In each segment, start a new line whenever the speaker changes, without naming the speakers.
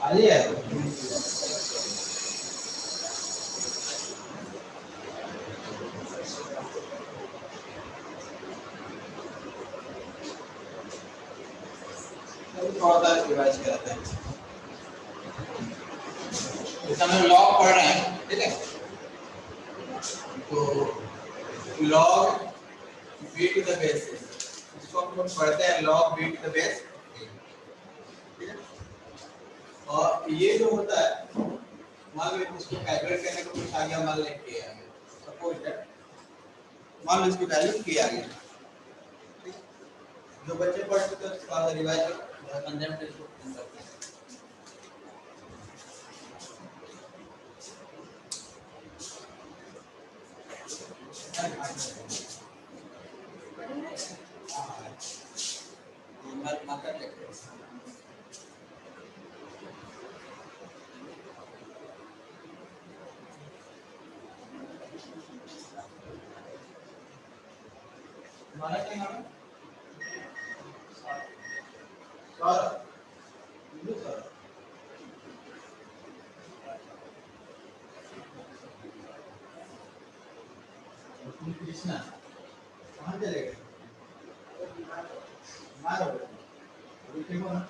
खाली है थोड़ा सा रिवाइज कराते हैं। जैसे हम लॉग पढ़ रहे हैं, ठीक है, तो log b to the base, इसको हम लोग पढ़ते हैं log b to the base, ठीक है। और ये जो होता है, मान लो इसको कैलकुलेट करने को कुछ आ गया, मान लो के आ गया, सपोज दैट मान लो इसकी वैल्यू के आ गया, ठीक है। जो बच्चे पढ़ चुके हैं उसका रिवाइज करो, कंसेप्ट इसको करते हैं। हमारा क्या नाम है? सौरभ। कृष्णा कहाँ चले गए? मारो ठीक हो ना?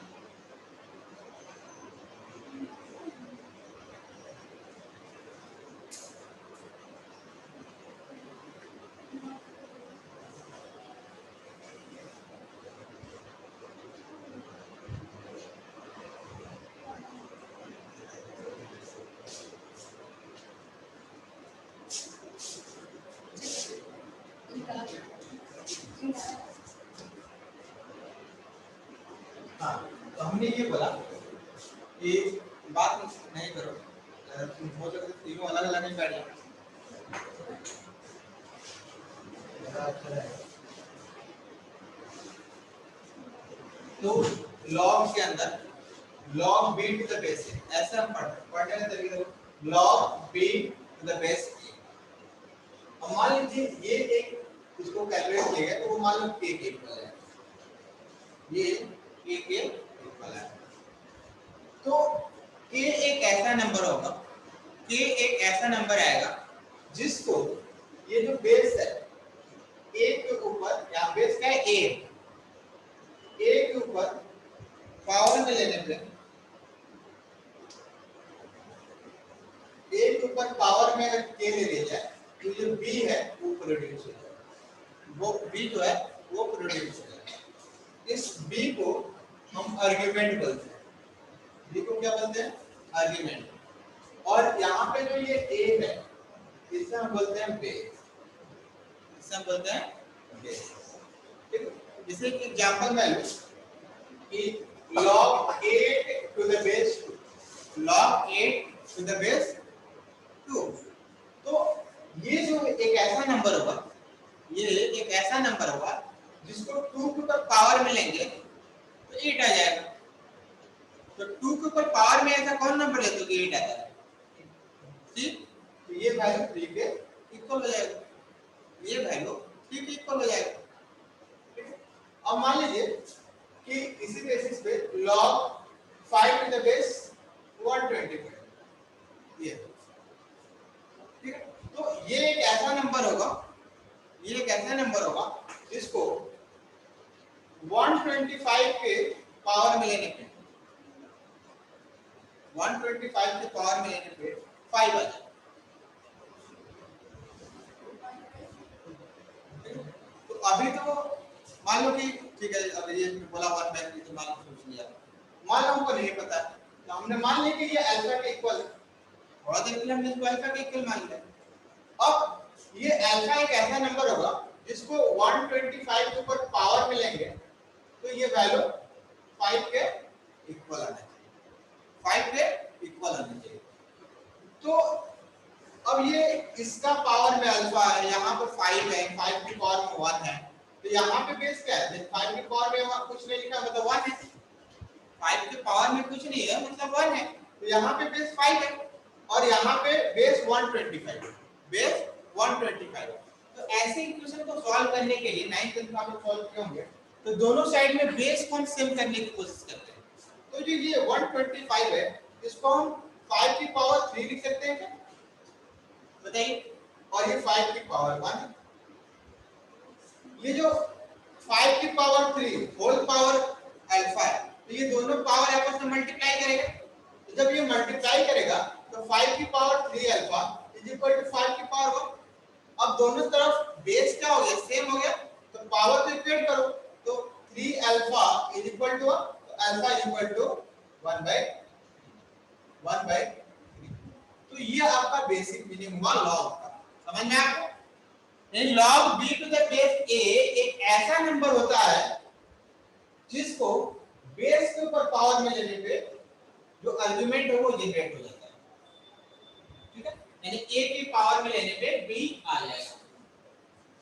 हाँ, तो हमने ये बोला कि बात नहीं करो, तुम हो सकते तीनों अलग अलग नहीं बैठ तो log के अंदर log b to the base ऐसा हम पढ़ने का तरीका log b to the base। अब मान लीजिए ये एक इसको कैलकुलेट किया गया तो वो मान लो k के इक्वल है, ये k के इक्वल है। तो k एक ऐसा नंबर होगा, k एक ऐसा नंबर आएगा जिसको ये जो बेस है a के ऊपर, यहाँ बेस क्या है a के ऊपर पावर में लेने पे a के ऊपर पावर में अगर k ले लिया जाए तो जो b है वो प्रोड्यूस हो जाएगा, वो b जो है वो प्रोड्यूस हो जाएगा। इस b को हम आर्गुमेंट बोलते हैं, b को क्या बोलते हैं? आर्गुमेंट। और यहाँ पे जो ये a है इसे हम बोलते हैं बेस, इसे हम बोलते हैं बेस, ठीक है। जैसे कि एग्जांपल में लूं कि log 8 to the base 2, log 8 to the base 2, तो ये जो एक ऐसा नंबर होगा, ये एक ऐसा नंबर होगा जिसको 2 के ऊपर पावर में लेंगे तो 8 आ जाएगा। तो 2 के ऊपर पावर में ऐसा कौन नंबर है तो 8 आता है, ठीक। तो ये वैल्यू 3 के इक्वल हो जाएगा, ये वैल्यू 3 के इक्वल हो जाएगा, ठीक है। अब मान लीजिए कि इसी बेसिस पे log 5 to the base 125, ये ठीक है। तो ये एक ऐसा नंबर होगा, ये एक ऐसा नंबर होगा जिसको 125 के पावर में लेने पे 125 के पावर में लेने पे 5 आ जाए। तो अभी तो मान लो कि ठीक है, अब ये बोला 1 बाय 3 तो मान लो सोच लिया, मान लो हमको नहीं पता तो हमने मान लिया कि ये अल्फा के इक्वल है, थोड़ा देर के लिए हमने इसको अल्फा के इक्वल मान लिया। अब ये अल्फा एक ऐसा नंबर होगा जिसको 125 के ऊपर पावर में लेंगे तो ये वैल्यू 5 के इक्वल आना चाहिए, 5 के इक्वल आना चाहिए। तो अब ये इसका पावर में अल्फा है, यहाँ पर 5 है, 5 की पावर में 1 है, तो यहाँ पे बेस क्या है? 5 की पावर में वहां कुछ नहीं लिखा मतलब 1 है, 5 की पावर में कुछ नहीं है मतलब 1 है, तो यहाँ पे बेस 5 है और यहाँ पे बेस 125 है, बेस 125। तो ऐसे इक्वेशन को सॉल्व करने के लिए 9th में आप सॉल्व किए होंगे तो दोनों साइड में बेस को हम सेम करने की कोशिश करते हैं। तो जो ये 125 है इसको हम 5 की पावर 3 लिख सकते हैं क्या? बताइए। और ये 5 की पावर 1, ये जो 5 की पावर 3 होल पावर अल्फा है, तो ये दोनों पावर आपस में मल्टीप्लाई करेगा। तो जब ये मल्टीप्लाई करेगा तो 5 की power 3 alpha is equal to 5 की पावर 1। अब दोनों तरफ बेस क्या हो गया, सेम हो गया, तो पावर को इक्वेट करो, तो 3 अल्फा इज इक्वल टू, तो अल्फा इज इक्वल टू 1/3। तो ये आपका बेसिक मीनिंग हुआ लॉग का। समझ में आपको? Log b to the base a एक ऐसा नंबर होता है जिसको बेस के ऊपर पावर में लेने पे जो आर्गुमेंट है वो जनरेट हो जाता है। ठीक है, यानी a की पावर में लेने पे b आ जाएगा।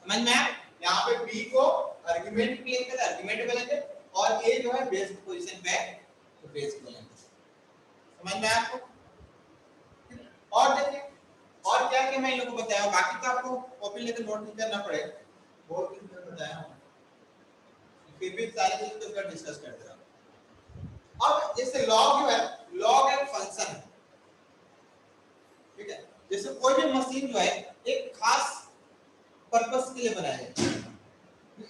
समझ में आया? यहाँ पे b को आर्गुमेंट प्लेस पे आर्गुमेंट बोलेंगे और a जो है बेस पोजीशन पे है तो बेस बोलेंगे। समझ में आया आपको? और देखिए और क्या क्या मैं इन लोगों को बताया, बाकी तो आपको कॉपी लेकर नोट नहीं करना पड़ेगा, बहुत कुछ मैं बताया हूं, फिर भी सारी चीज तो कर डिस्कस करते रहो। अब जैसे लॉग जो है, लॉग एक फंक्शन है, ठीक है, जैसे कोई भी मशीन जो है एक खास पर्पस के लिए बनाया है,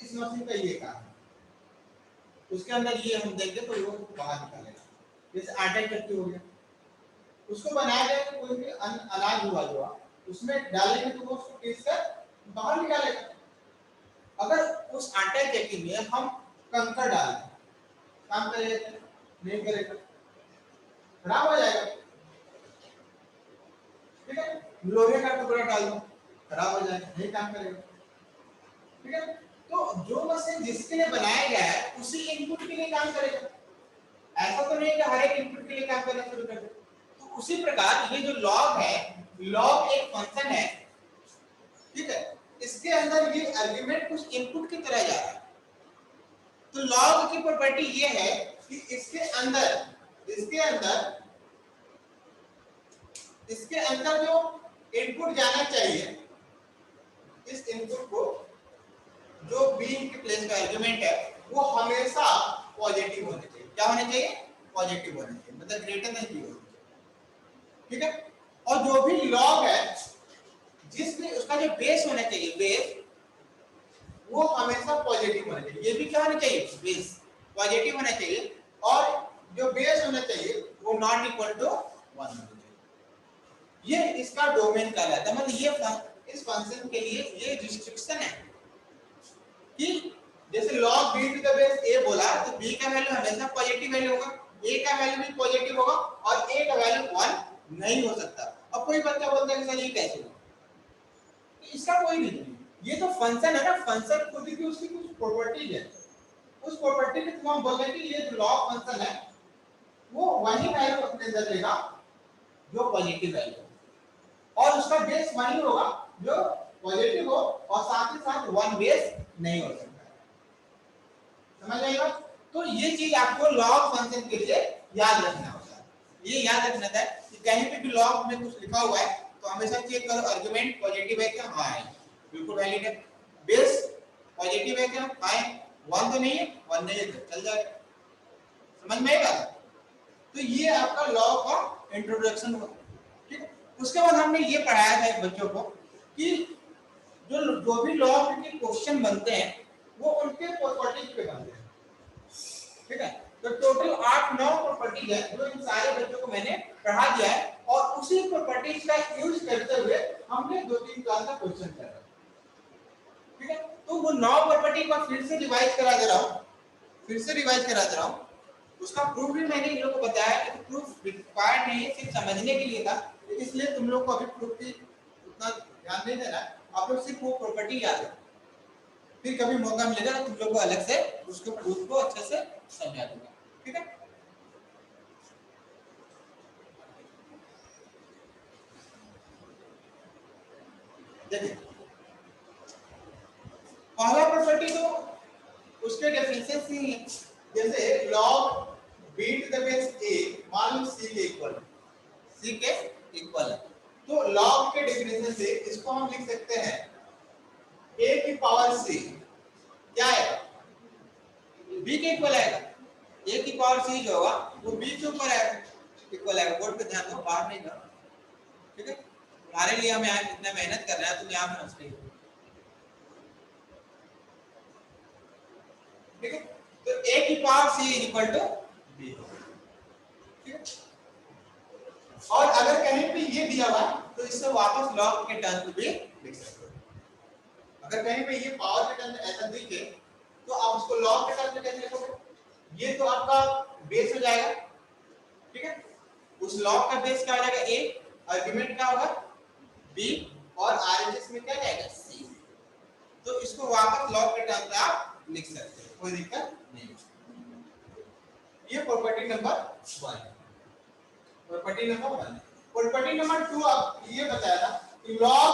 इस मशीन का ये काम है, उसके अंदर ये हम देंगे तो वो बाहर निकालेगा। जैसे आटा चक्की हो गया, उसको बनाया गया तो कोई भी अनाज हुआ जो उसमें डालेंगे तो वो उसको पीस कर बाहर निकालेगा। अगर उस आटा चक्की में हम कंकड़ डाल दें, काम करेगा? नहीं करेगा, खराब हो जाएगा। ठीक है, लोहे का टुकड़ा डाल दो, खराब हो जाएगा, नहीं काम करेगा। ठीक है, तो जो मशीन जिसके लिए बनाया गया है उसी इनपुट के लिए काम करेगा। ऐसा तो नहीं कि हर एक इनपुट के लिए काम करना शुरू कर दे। तो उसी प्रकार ये जो लॉग है, लॉग एक फंक्शन है, ठीक है, इसके अंदर ये आर्गुमेंट कुछ इनपुट की तरह जा रहा है। तो लॉग की प्रॉपर्टी ये है कि इसके अंदर जो इनपुट जाना चाहिए, इस इनपुट को जो b के प्लेस का आर्गुमेंट है वो हमेशा पॉजिटिव होना चाहिए। क्या होना चाहिए? पॉजिटिव होना चाहिए, मतलब ग्रेटर देन 0। ठीक है, और जो भी लॉग है जिसमें उसका जो बेस होना चाहिए, बेस वो हमेशा पॉजिटिव होना चाहिए। ये भी क्या होना चाहिए? बेस पॉजिटिव होना चाहिए, और जो बेस होना चाहिए वो नॉट इक्वल टू 1 होना चाहिए। ये इसका डोमेन कहलाता है। मतलब ये इस फंक्शन के लिए ये रिस्ट्रिक्शन है कि जैसे log b to the base a बोला तो b का वैल्यू हमेशा पॉजिटिव वैल्यू होगा, a का वैल्यू भी पॉजिटिव होगा और a का वैल्यू 1 नहीं हो सकता। अब कोई बच्चा बोलता है कि सर ये कैसे होगा? इसका कोई नहीं, ये तो फंक्शन है ना, फंक्शन खुद की उसकी कुछ प्रॉपर्टीज है, उस प्रॉपर्टी के थ्रू हम बोल रहे हैं कि ये जो लॉग फंक्शन है वो वही वैल्यू अपने अंदर लेगा जो पॉजिटिव वैल्यू, और उसका बेस वही होगा जो पॉजिटिव हो, और साथ ही साथ 1 बेस नहीं हो सकता। समझ आएगा? तो ये चीज आपको लॉग फंक्शन के लिए याद रखना होता है। ये याद रखना था कि कहीं पे भी लॉग में कुछ लिखा हुआ है तो हमेशा चेक करो आर्गुमेंट पॉजिटिव है क्या? हां है, बिल्कुल वैलिड है। बेस पॉजिटिव है क्या? हां है। 1 तो नहीं है, 1 नहीं है तो चल जाएगा। समझ में आएगा? तो ये आपका लॉग का इंट्रोडक्शन हुआ। ठीक है, उसके बाद हमने ये पढ़ाया था बच्चों को कि जो भी लॉग के क्वेश्चन बनते हैं वो उनके प्रॉपर्टीज पे बनते हैं। ठीक है, तो टोटल 8-9 प्रॉपर्टीज है जो इन सारे बच्चों को मैंने पढ़ा दिया है, और उसी प्रॉपर्टीज का यूज करते हुए हमने 2-3 क्लास का क्वेश्चन करा। ठीक है, तो वो 9 प्रॉपर्टी को फिर से रिवाइज करा दे रहा हूं, उसका प्रूफ भी मैंने इन लोगों को बताया कि प्रूफ रिक्वायर्ड नहीं है, सिर्फ समझने के लिए था, इसलिए तुम लोग को अभी प्रूफ की उतना ध्यान नहीं देना है। आप लोग सिर्फ वो प्रॉपर्टी याद रखो, फिर कभी मौका मिलेगा तो तुम लोग को अलग से उसके प्रूफ को अच्छे से समझा दूंगा। ठीक है, देखिए पहला प्रॉपर्टी तो उसके डेफिनेशन ही है। जैसे log b to the base a मान लो c के इक्वल है, तो log के डेफिनेशन से इसको हम लिख सकते हैं a की पावर c क्या है? b के इक्वल आएगा। a की पावर c जो होगा वो b के ऊपर आएगा। इक्वल आएगा। बोर्ड पे ध्यान दो, बाहर नहीं जाओ, ठीक है। हमारे लिए हम यहाँ इतना मेहनत कर रहे हैं, तुम यहाँ पे हंस रही हो, ठीक है। तो a की power c is equal to b, ठीक है। और अगर कहीं पे ये दिया हुआ तो इससे वापस लॉग के टर्म में भी लिख सकते हो। अगर कहीं पे ये पावर के टर्म में ऐसा दिखे तो आप उसको लॉग के टर्म में कैसे लिखोगे? ये तो आपका बेस हो जाएगा, ठीक है। उस लॉग का बेस क्या हो जाएगा? a, आर्गुमेंट क्या होगा? b, और आरएचएस में क्या जाएगा? c। तो इसको वापस लॉग के टर्म में आप लिख सकते हो, कोई दिक्कत नहीं है। ये property number 1, property number 1। Property number 2 आप ये बताया था कि log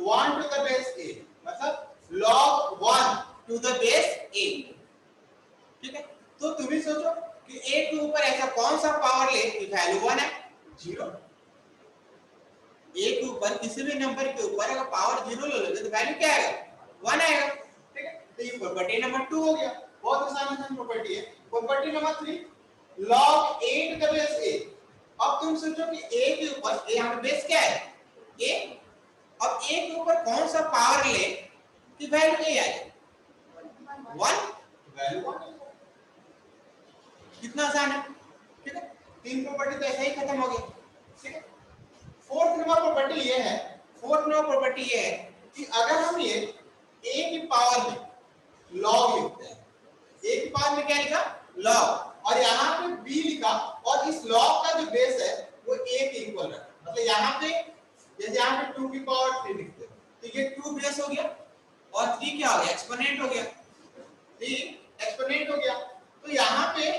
1 to the base a, मतलब log 1 to the base a, ठीक है। तो तुम ही सोचो कि a के ऊपर ऐसा कौन सा पावर ले कि वैल्यू 1 है? 0। a के ऊपर किसी भी नंबर के ऊपर अगर पावर 0 ले लोगे तो वैल्यू क्या आएगा? 1 आएगा, ठीक है। तो ये प्रॉपर्टी नंबर 2 हो गया, बहुत आसान प्रॉपर्टी है। Property number 3, log 8 to the base a। अब तुम सोचो कि a के ऊपर, a यहाँ पे बेस क्या है? a। अब a के ऊपर कौन सा पावर ले कि वैल्यू a आए? 1, वैल्यू 1। कितना आसान है, ठीक है। तीन प्रॉपर्टी तो ऐसे ही खत्म हो गई, ठीक है। फोर्थ नंबर प्रॉपर्टी ये है, फोर्थ नंबर प्रॉपर्टी ये है कि अगर हम ये a की पावर में log लिखते हैं, a की पावर में क्या लिखा? log, और यहाँ पे b लिखा, और इस log का जो बेस है वो a के इक्वल रखा, मतलब यहाँ पे जैसे यहाँ पे 2 की पावर 3 लिखते हैं तो ये 2 बेस हो गया और 3 क्या हो गया? एक्सपोनेंट हो गया, 3 एक्सपोनेंट हो गया। तो यहाँ पे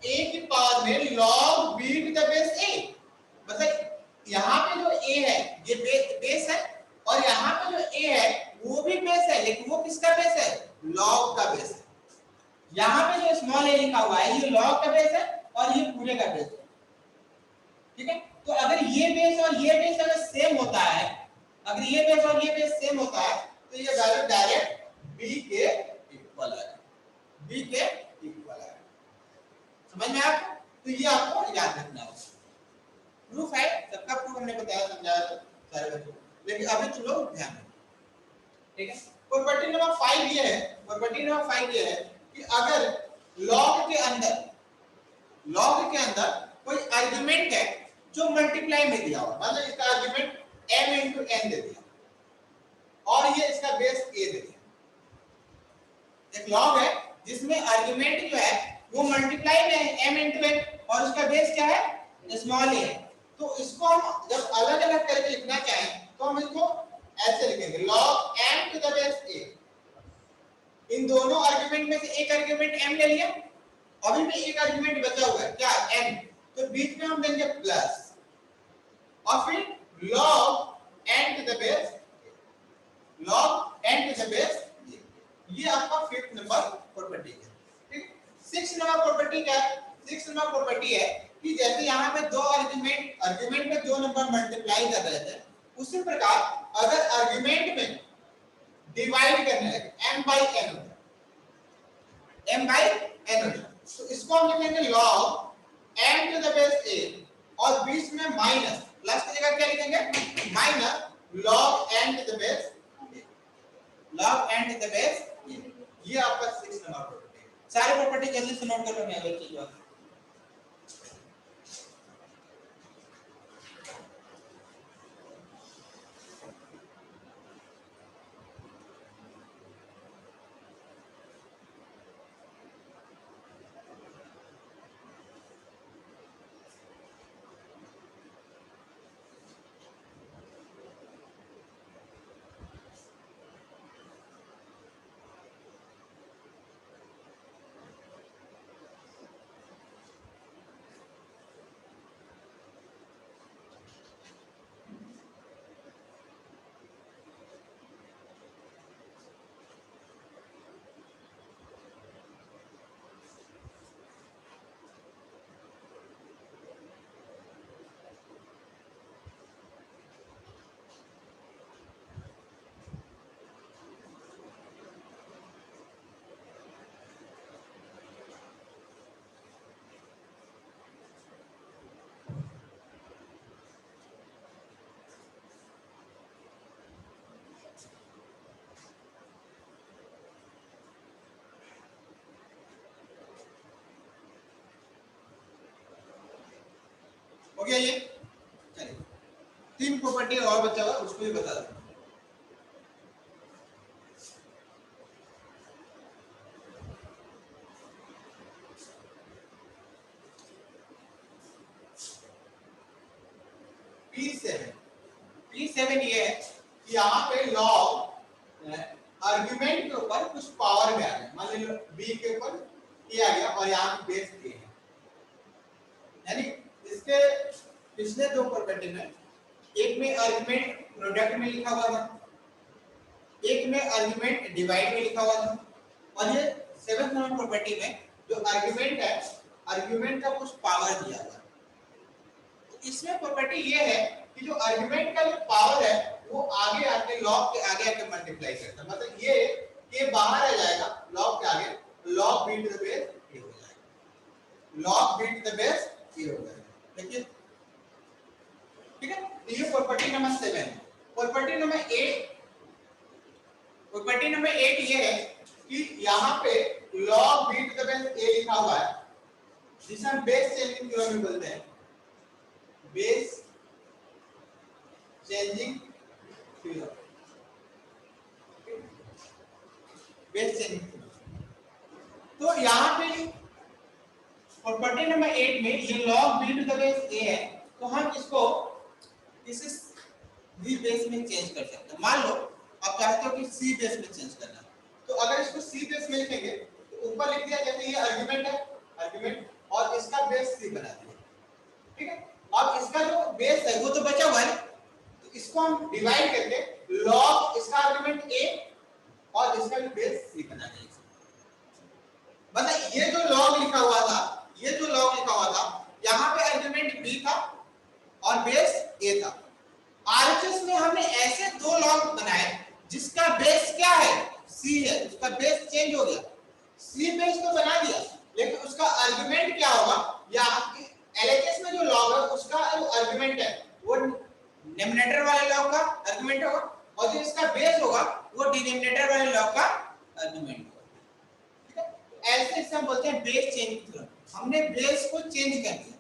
a की पावर में log b to the base a, मतलब यहाँ पे जो a है ये बेस है, और यहाँ पे जो a है वो भी बेस है, लेकिन वो किसका बेस है? log का बेस है। यहाँ पे जो स्मॉल a लिखा हुआ है ये log का बेस है और ये पूरे का बेस है, ठीक है। तो अगर ये बेस और ये बेस अगर सेम होता है, अगर ये बेस और ये बेस सेम होता है तो ये वैल्यू डायरेक्ट b के इक्वल है, b के इक्वल है। समझ में आया? तो ये आपको याद रखना है। प्रूफ है, सबका प्रूफ हमने बताया, समझाया था सारे बच्चों, लेकिन अभी तुम लोग ध्यान रखो, ठीक है। प्रॉपर्टी नंबर 5 ये है, प्रॉपर्टी नंबर 5 ये है कि अगर लॉग के अंदर कोई आर्गुमेंट है जो मल्टीप्लाई में दिया हुआ, मतलब इसका आर्गुमेंट m into n दे दिया और ये इसका बेस a दे दिया। एक लॉग है जिसमें आर्गुमेंट जो है वो मल्टीप्लाई में है m into n और उसका बेस क्या है? स्मॉल a है। तो इसको हम जब अलग-अलग करके लिखना चाहें तो हम इसको ऐसे लिखेंगे, log m to the base a। इन दोनों आर्गुमेंट में से एक आर्गुमेंट m ले लिया, अभी भी एक आर्गुमेंट बचा हुआ है क्या? n, तो बीच में हम देंगे प्लस और फिर log n to the base, log n to the base, ये आपका 5th नंबर प्रॉपर्टी है, ठीक। 6th नंबर प्रॉपर्टी क्या है? 6th नंबर प्रॉपर्टी है कि जैसे यहाँ पे दो आर्गुमेंट में दो नंबर मल्टीप्लाई कर रहे थे, उसी प्रकार अगर आर्गुमेंट में डिवाइड करने लगे m by n होता है, m by n होता है, तो इसको हम लिखेंगे log m to the base a और बीच में माइनस, प्लस की जगह क्या लिखेंगे? Minus log n to the base a, log n to the base a। ये आपका 6 नंबर प्रॉपर्टी है। सारे प्रॉपर्टी जल्दी से नोट कर लो, मैं अगली चीज बात। हो गया ये। चलिए 3 प्रॉपर्टी और बचा हुआ उसको भी बता दो। P7 ये है कि यहाँ पे लॉग आर्गुमेंट के ऊपर कुछ पावर में आ गया, मान लो b के ऊपर a आ गया और यहाँ पे बेस a है, यानी इसके पिछले 2 प्रॉपर्टी में एक में आर्गुमेंट प्रोडक्ट में लिखा हुआ था, एक में आर्गुमेंट डिवाइड में लिखा हुआ था, और ये 7th नंबर प्रॉपर्टी में जो आर्गुमेंट है, आर्गुमेंट का कुछ पावर दिया हुआ है। तो इसमें प्रॉपर्टी ये है कि जो आर्गुमेंट का जो पावर है वो आगे आके लॉग के आगे आके मल्टीप्लाई करता है, मतलब ये के बाहर आ जाएगा लॉग के आगे, log b to the base a हो जाएगा, log b to the base a हो जाएगा। देखिए ठीक है, ये property number 7। Property number 8, property number 8 ये है कि यहाँ पे log b to the base a लिखा हुआ है, जिसे हम बेस चेंजिंग थ्योरम में बोलते हैं, base changing theorem, base changing theorem. तो यहाँ पे प्रॉपर्टी नंबर 8 में ये log b to the base a है, तो हम इसको इस v बेस में चेंज कर सकते हैं। मान लो आप चाहते हो कि c बेस में चेंज करना, तो अगर इसको c बेस में लिखेंगे तो ऊपर लिख दिया जैसे ये आर्गुमेंट है, आर्गुमेंट, और इसका बेस c बना दिया, ठीक है। अब इसका जो बेस है वो तो बचा हुआ है, तो इसको हम डिवाइड करके log इसका आर्गुमेंट a और इसका भी बेस c बना देंगे। मतलब ये जो log लिखा हुआ था, ये जो log लिखा हुआ था, यहाँ पे आर्गुमेंट b था और बेस a था। आरएचएस में हमने ऐसे 2 लॉग बनाए जिसका बेस क्या है, c है, उसका बेस चेंज हो गया, c बेस तो बना दिया, लेकिन उसका आर्गुमेंट क्या होगा, या एलएचएस में जो लॉग है उसका जो आर्गुमेंट है वो डिनोमिनेटर वाले लॉग का आर्गुमेंट होगा, और जो इसका बेस होगा वो डिनोमिनेटर वाले लॉग का आर्गुमेंट होगा, ठीक है। ऐसे इसे हम बोलते हैं बेस चेंज थ्योरम, हमने बेस को चेंज कर दिया,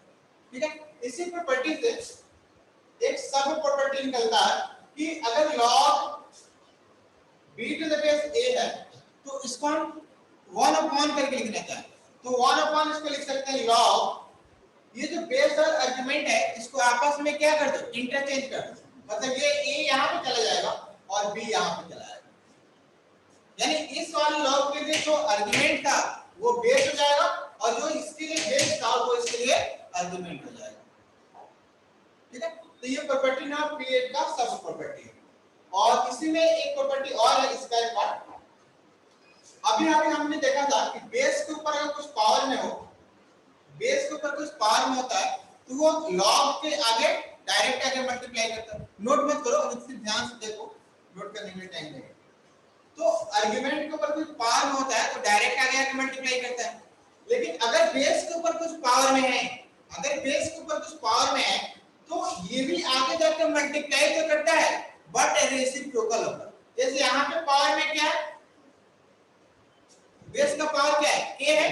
ठीक है। इसी प्रॉपर्टी से एक सब प्रॉपर्टी निकलता है कि अगर log b to the base a है तो इसको हम 1 अपॉन करके लिखना चाहें तो 1 अपॉन इसको लिख सकते हैं log, ये जो बेस और आर्गुमेंट है इसको आपस में क्या कर दो, इंटरचेंज कर दो, मतलब ये a यहाँ पे चला जाएगा और b यहाँ पे चला जाएगा, यानी इस वाले log के लिए जो आर्गुमेंट था वो बेस हो जाएगा और जो इसके लिए बेस था वो इसके लिए आर्गुमेंट हो जाएगा, ठीक है। तो ये प्रॉपर्टी ना पीरियड का सब प्रॉपर्टी है, और इसी में एक प्रॉपर्टी और है इसका एक पार्ट। अभी हमने देखा था कि बेस के ऊपर अगर कुछ पावर में हो, बेस के ऊपर कुछ पावर में होता है तो वो लॉग के आगे डायरेक्ट आगे मल्टीप्लाई करता है। नोट मत करो, अब इससे ध्यान से देखो, नोट करने में टाइम लगेगा। तो आर्गुमेंट के ऊपर कुछ पावर में होता है तो डायरेक्ट आगे आके मल्टीप्लाई करता है, लेकिन अगर बेस के ऊपर कुछ पावर में है, अगर बेस के ऊपर कुछ पावर में है तो ये भी आगे जाकर मल्टीप्लाई तो करता है बट रेसिप्रोकल होगा। जैसे यहाँ पे पावर में क्या है, बेस का पावर क्या है, k है,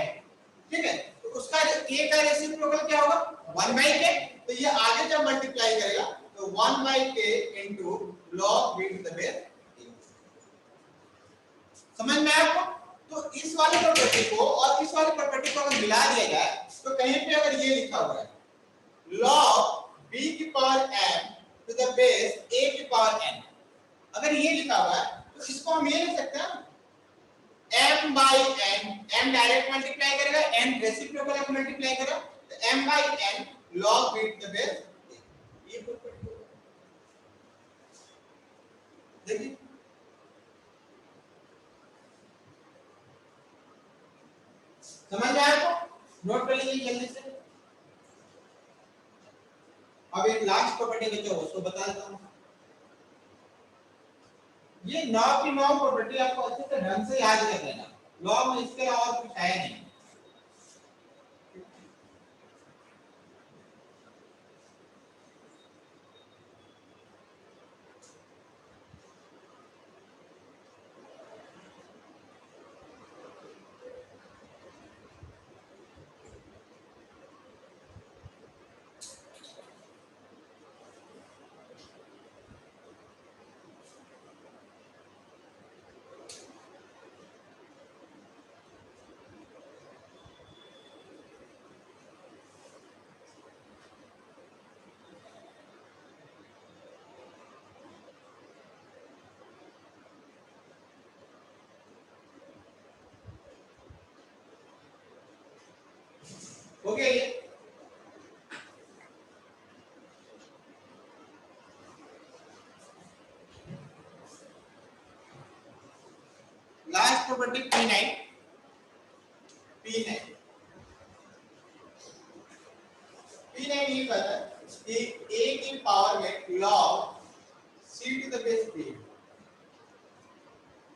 ठीक है, तो उसका k का रेसिप्रोकल क्या होगा 1/k, तो ये आगे जब मल्टीप्लाई करेगा तो 1/k into log b to the base, समझ में आया आपको। तो इस वाली प्रॉपर्टी को और इस वाली प्रॉपर्टी को अगर मिला दिया जाए तो कहीं पे अगर ये लिखा हुआ है log b की power m to the base a की पावर n, अगर ये लिखा हुआ है तो इसको हम ये लिख सकते हैं m by n, m direct multiply करेगा, n रेसिप्रोकल में मल्टीप्लाई करेगा, तो m by n log b to the base a, ये प्रॉपर्टी होगा। देखिए समझ में आया आपको, नोट कर लीजिए जल्दी से। अब एक लास्ट प्रॉपर्टी बचा हो उसको बता देता हूं, ये 9 की 9 प्रॉपर्टी आपको अच्छे से ढंग से याद कर लेना, लॉ में इसके अलावा और कुछ है नहीं। हो गया ये। Last property P9 P9 P9 ये कहता है कि a की पावर में log c to the base b,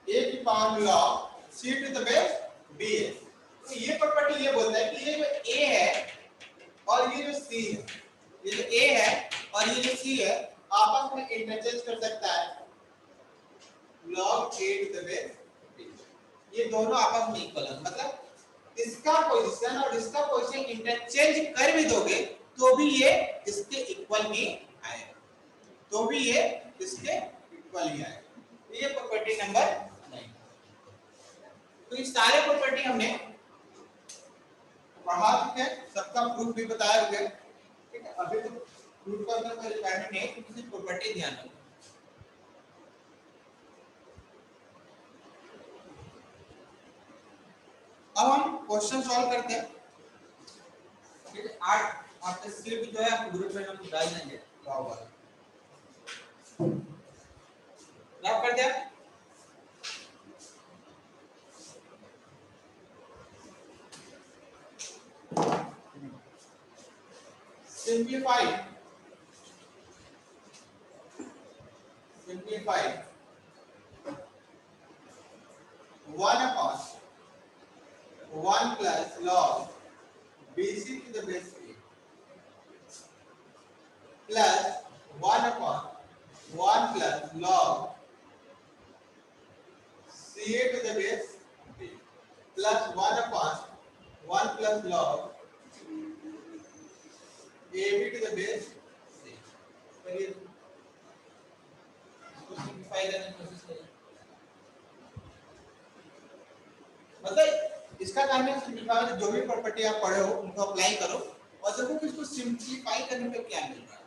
a की पावर में log c to the base b है। तो ये प्रॉपर्टी ये बोलता है कि ये जो a है और ये जो c है, ये जो a है और ये जो c है आपस में इंटरचेंज कर सकता है log a to the base b। ये दोनों आपस में इक्वल है, मतलब इसका पोजीशन और इसका पोजीशन इंटरचेंज कर भी दोगे तो भी ये इसके इक्वल ही आएगा, तो भी ये इसके इक्वल ही आएगा। ये प्रॉपर्टी नंबर 9। तो ये सारे प्रॉपर्टी हमने पढ़ा चुके हैं, सबका प्रूफ भी बताया हुआ है। ठीक है, अभी तो प्रूफ करने का रिक्वायरमेंट नहीं है, किसी प्रॉपर्टी ध्यान रखो। अब हम क्वेश्चन सॉल्व करते हैं। ठीक है, आज आपका स्क्रिप्ट जो है आपको ग्रुप में हम डाल देंगे। ड्रॉप कर दिया। Simplify 1 upon 1 plus log bc to the base a plus 1 upon 1 plus log ca to the base b plus 1 upon 1 plus log ab to the base c। करिए, इसको सिंप्लीफाई करने की कोशिश करिए। मतलब इसका काम है सिंप्लीफाई, जो भी प्रॉपर्टी आप पढ़े हो उनको अप्लाई करो और देखो कि इसको सिंप्लीफाई करने पे क्या मिल रहा है।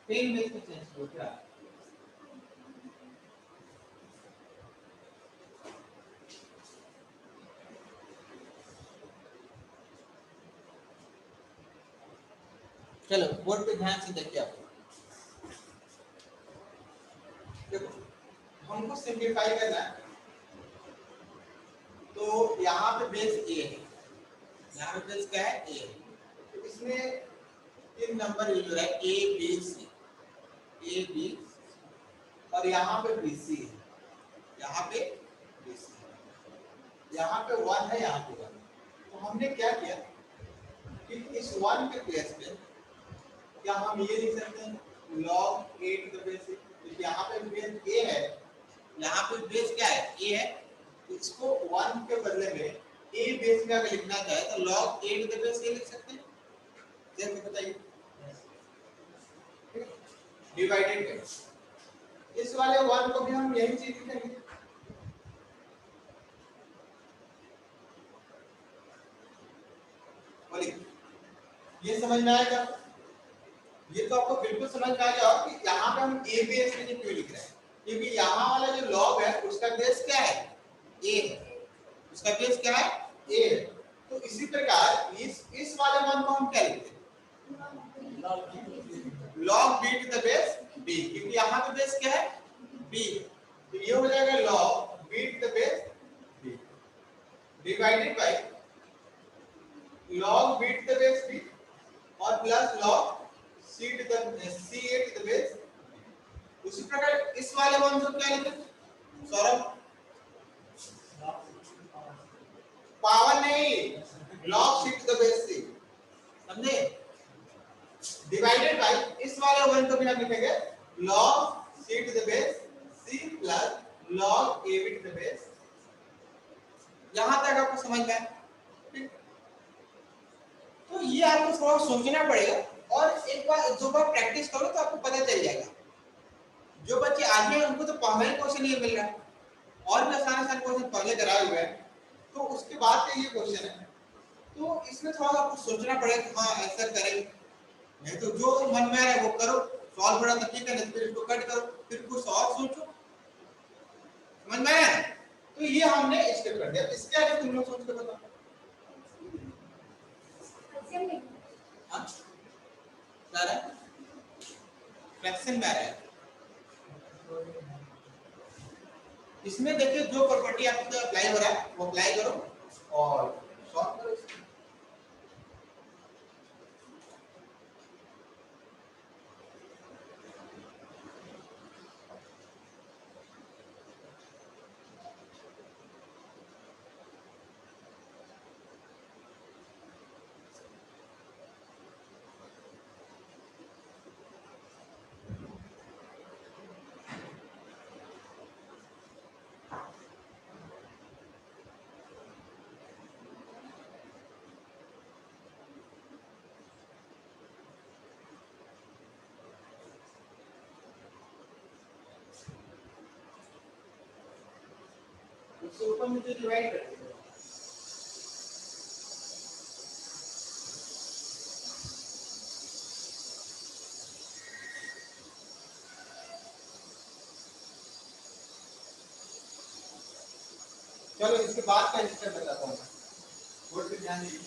पेन में इसको चेंज करो क्या। चलो बोर्ड पे ध्यान से देखिए। आप देखो हमको सिंप्लीफाई करना है, तो यहाँ पे बेस ए है, यहाँ पे बेस क्या है ए, तो इसमें 3 नंबर यूज हो रहा है ए बी और यहाँ पे बी सी है, यहाँ पे बी सी, यहाँ पे 1 है, यहाँ पे 1। तो हमने क्या किया कि इस 1 के प्लेस पे क्या हम ये लिख सकते हैं log a to the base, तो यहाँ पे बेस a है, यहाँ पे बेस क्या है ए है, तो इसको 1 के बदले में ए बेस में अगर लिखना चाहे तो log a to the base a लिख सकते हैं। जैसे बताइए डिवाइडेड बाय इस वाले 1 को भी हम यही चीज लिखेंगे। बोलिए ये समझ में आएगा? ये तो आपको बिल्कुल समझ में आ गया कि यहाँ पे हम a बेस में क्यों लिख रहे हैं, क्योंकि यहाँ वाला जो log है उसका बेस क्या है a है, उसका बेस क्या है a है। तो इसी प्रकार इस वाले मान को हम क्या लिखते हैं log b to the base b, क्योंकि यहाँ पे बेस क्या है b, तो ये हो जाएगा log b to the base b by बाय log b to the base b और plus log c to the ca to the base. उसी प्रकार इस वाले वन को क्या लिखें सौरभ? पावर नहीं, log c to the base c, समझे? डिवाइडेड बाय इस वाले वन को भी हम लिखेंगे log c to the base c plus log ab to the base. यहां तक आपको समझ में आया? तो ये आपको थोड़ा सोचना पड़ेगा और एक बार दो बार प्रैक्टिस करो तो आपको पता चल जाएगा। जो बच्चे आज में उनको तो पहले क्वेश्चन ये मिल रहा है और भी आसान आसान क्वेश्चन पहले कराए हुए हैं, तो उसके बाद का ये क्वेश्चन है, तो इसमें थोड़ा आपको सोचना पड़ेगा कि हाँ ऐसा करें, नहीं तो जो मन में आ रहा है वो करो, सॉल्व बड़ा तो ठीक है, नहीं फिर इसको कट करो, फिर कुछ और सोचो। समझ में आया? तो ये हमने स्टेप कर दिया। इसके आगे तुम लोग सोच के बताओ। हाँ सारा फ्रैक्शन में आ रहा है। इसमें देखिए जो प्रॉपर्टी आपको अप्लाई हो रहा है वो अप्लाई करो और सॉल्व करो। इसके ऊपर मुझे डिवाइड कर दो। चलो इसके बाद का स्टेप बताता हूँ। बोर्ड पे ध्यान दीजिए,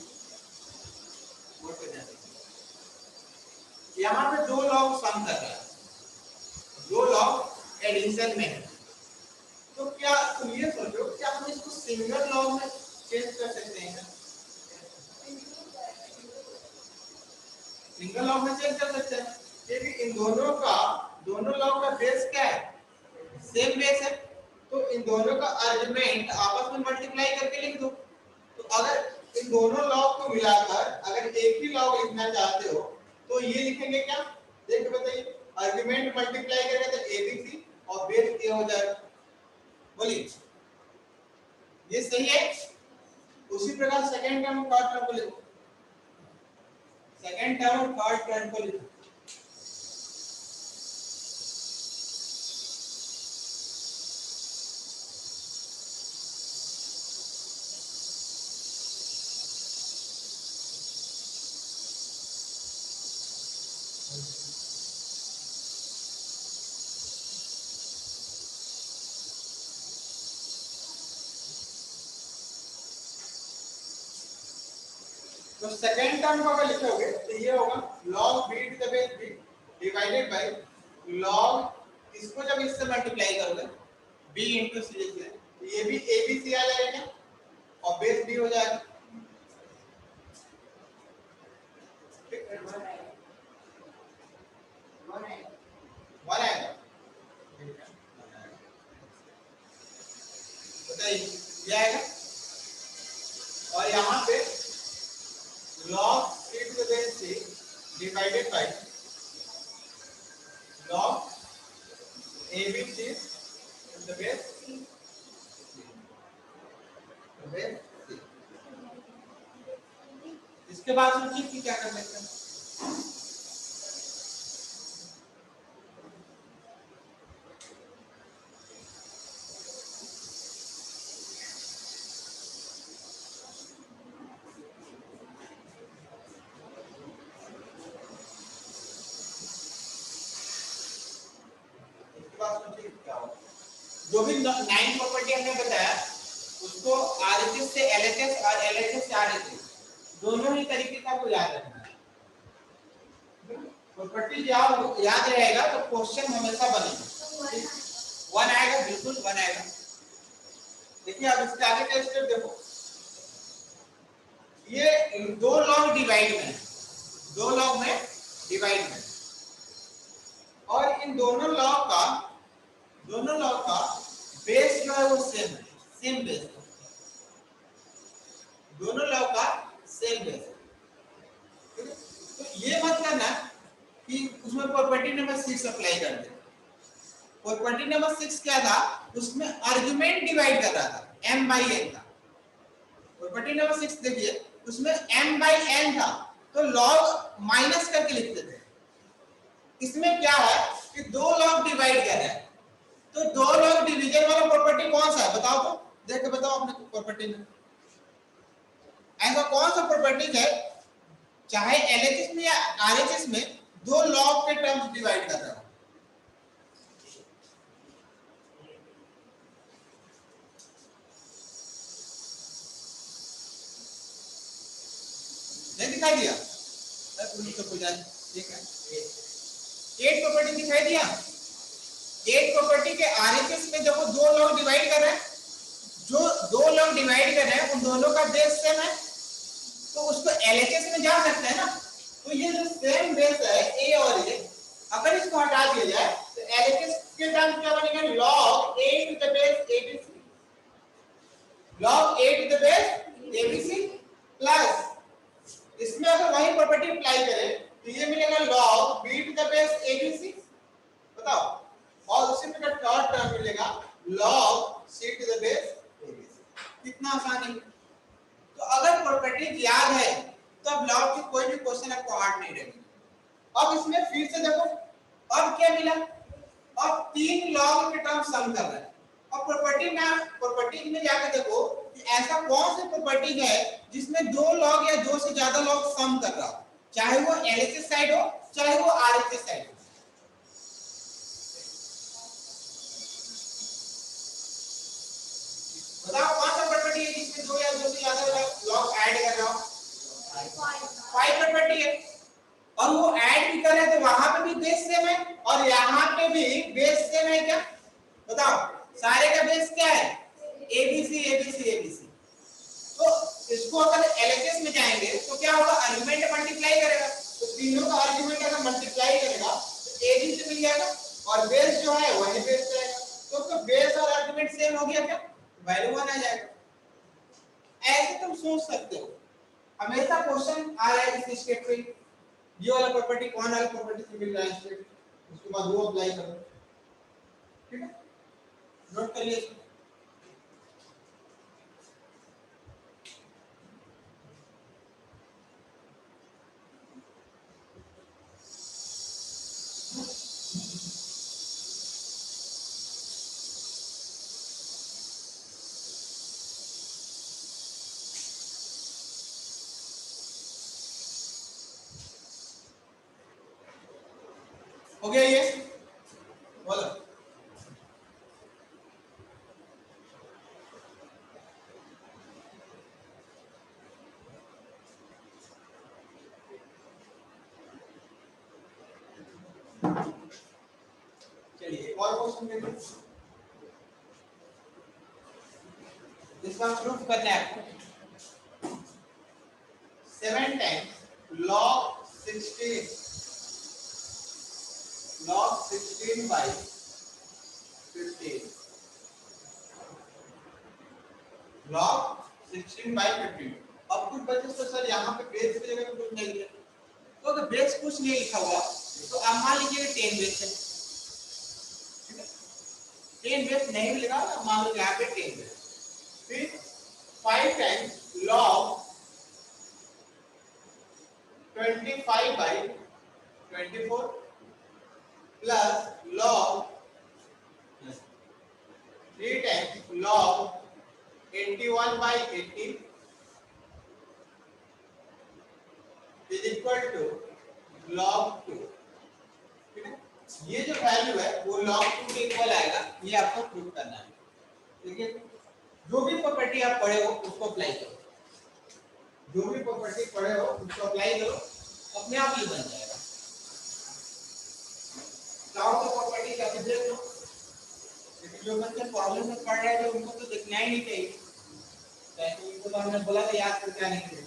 बोर्ड पे ध्यान दीजिए। यहाँ पे दो लॉग सम कर रहा है, दो लॉग एडिशन में है, तो क्या तुम ये सोचो क्या हम इसको सिंगल लॉग में चेंज कर सकते हैं? सिंगल लॉग में चेंज कर सकते हैं क्योंकि इन दोनों लॉग का बेस क्या है? सेम बेस है, तो इन दोनों का आर्गुमेंट आपस में मल्टीप्लाई करके लिख दो। तो अगर इन दोनों लॉग को मिलाकर अगर एक ही लॉग लिखना चाहते हो तो ये लिखेंगे क्या? देखिए बताइए, आर्गुमेंट मल्टीप्लाई करेंगे तो एबीसी और बेस ए हो जाएगा। बोलिए ये सही है? उसी प्रकार सेकंड टर्म थर्ड टर्म को लिखो, सेकंड टर्म और थर्ड टर्म को लिखो। तो सेकंड टर्म को अगर लिखोगे तो ये होगा log b to the base b by बाय log, इसको जब इससे मल्टीप्लाई करोगे b into c लिख लें तो ये भी abc आ जाएगा और बेस b हो जाएगा। ठीक है, वन आएगा। बताइए ये आएगा और यहाँ पे log c to the base c divided by log abc to the base c, उसके बाद सोचिए कि क्या कर सकते हैं। जो भी 9 प्रॉपर्टी हमने बताया उसको आरएचएस से एलएचएस और एलएचएस से आरएचएस दोनों ही तरीके से आपको याद रखना है। प्रॉपर्टी जब याद रहेगा तो क्वेश्चन हमेशा बनेगा। 1 आएगा, बिल्कुल 1 आएगा। देखिए अब इसके आगे का स्टेप देखो, ये दो लॉग डिवाइड में, दो लॉग में डिवाइड में, और इन दोनों लॉग का बेस जो है वो सेम है, सेम बेस है। दोनों लॉग का सेम बेस है। तो ये मतलब ना कि उसमें प्रॉपर्टी नंबर 6 अप्लाई कर दे। प्रॉपर्टी नंबर 6 क्या था, उसमें आर्गुमेंट डिवाइड कर रहा था, m by n था। प्रॉपर्टी नंबर 6 देखिए उसमें m by n था, तो लॉग माइनस करके लिखते थे। इसमें क्या है कि दो लॉग डिवाइड कर रहे हैं, तो दो लॉग डिवीजन वाला प्रॉपर्टी कौन सा है बताओ, तो देख के बताओ अपने प्रॉपर्टी में ऐसा कौन सा प्रॉपर्टी है चाहे एलएचएस में या आरएचएस में दो लॉग के टर्म्स डिवाइड कर रहा हो। नहीं दिखाई दिया? ठीक है, 8 प्रॉपर्टी दिखाई दिया। 8 प्रॉपर्टी के आरएचएस में जब वो दो लॉग डिवाइड कर रहे हैं, जो दो लॉग डिवाइड कर रहे हैं उन दोनों का बेस सेम है, तो उसको एलएचएस में जा सकते हैं ना। तो ये जो सेम बेस है ए और ए, अगर इसको हटा दिया जाए तो एलएचएस के टर्म्स क्या बनेगा, log a to the base abc, log a to the base abc plus इसमें अगर वही प्रॉपर्टी अप्लाई करें तो ये मिलेगा log b to the base abc, बताओ, और उसी प्रकार थर्ड टर्म मिलेगा log c to the base abc। कितना आसान है। तो अगर प्रॉपर्टी याद है तो अब लॉग की कोई भी क्वेश्चन आपको हार्ड नहीं रहेगा। अब इसमें फिर से देखो, अब क्या मिला, अब 3 लॉग के टर्म सम कर रहा है। अब प्रॉपर्टी में जाकर देखो कि ऐसा कौन सी प्रॉपर्टी है जिसमें दो लॉग या दो से ज्यादा लॉग सम कर रहा हो, चाहे वो एलएचएस साइड हो चाहे वो आरएचएस साइड हो। बताओ कौन सा प्रॉपर्टी है जिसमें दो या दो से ज्यादा लॉग ऐड कर रहा हो? 5 प्रॉपर्टी है, और वो ऐड भी कर रहे हैं तो वहां पे भी बेस सेम है और यहाँ पे भी बेस सेम है क्या, बताओ सारे का बेस क्या है, एबीसी एबीसी एबीसी। तो इसको अगर एलएचएस में जाएंगे तो क्या होगा, आर्गुमेंट मल्टीप्लाई करेगा, तो तीनों का आर्गुमेंट अगर मल्टीप्लाई करेगा तो एबी से मिल जाएगा और बेस जो है वही बेस रहेगा। तो बेस और आर्गुमेंट सेम हो गया, क्या वैल्यू 1 आ जाएगा। ऐसे तुम सोच सकते हो, हमेशा क्वेश्चन आ रहा है इस स्टेप पे, ये वाला प्रॉपर्टी कौन वाला प्रॉपर्टी से मिल रहा है स्टेप, उसके बाद वो अप्लाई करो, ठीक है, नोट कर लिए। हो गया ये, बोलो चलिए और क्वेश्चन देखिए, इसका प्रूफ करना है आपको। 7 times log 16 by 15, log 16 by 15। अब कुछ बच्चे तो सर यहाँ पे बेस की जगह पे कुछ नहीं लिखा, तो अगर बेस कुछ नहीं लिखा हुआ तो आप मान लीजिए 10 बेस है, ठीक है, 10 बेस नहीं भी लिखा तो मान लो यहाँ पे 10 बेस। फिर 5 times log 25/24 plus log 3 times log 81/80 is equal to log 2। ठीक है, ये जो वैल्यू है वो log 2 के इक्वल आएगा, ये आपको प्रूव करना है। ठीक है, जो भी प्रॉपर्टी आप पढ़े हो उसको अप्लाई करो, जो भी प्रॉपर्टी पढ़े हो उसको अप्लाई करो, अपने आप ही बन जाएगा। क्लाउड की प्रॉपर्टी का भी देख लो, लेकिन जो बच्चे प्रॉब्लम में पढ़ रहे थे उनको तो दिखना ही नहीं चाहिए, तो उनको तो हमने बोला था याद करके आने के लिए।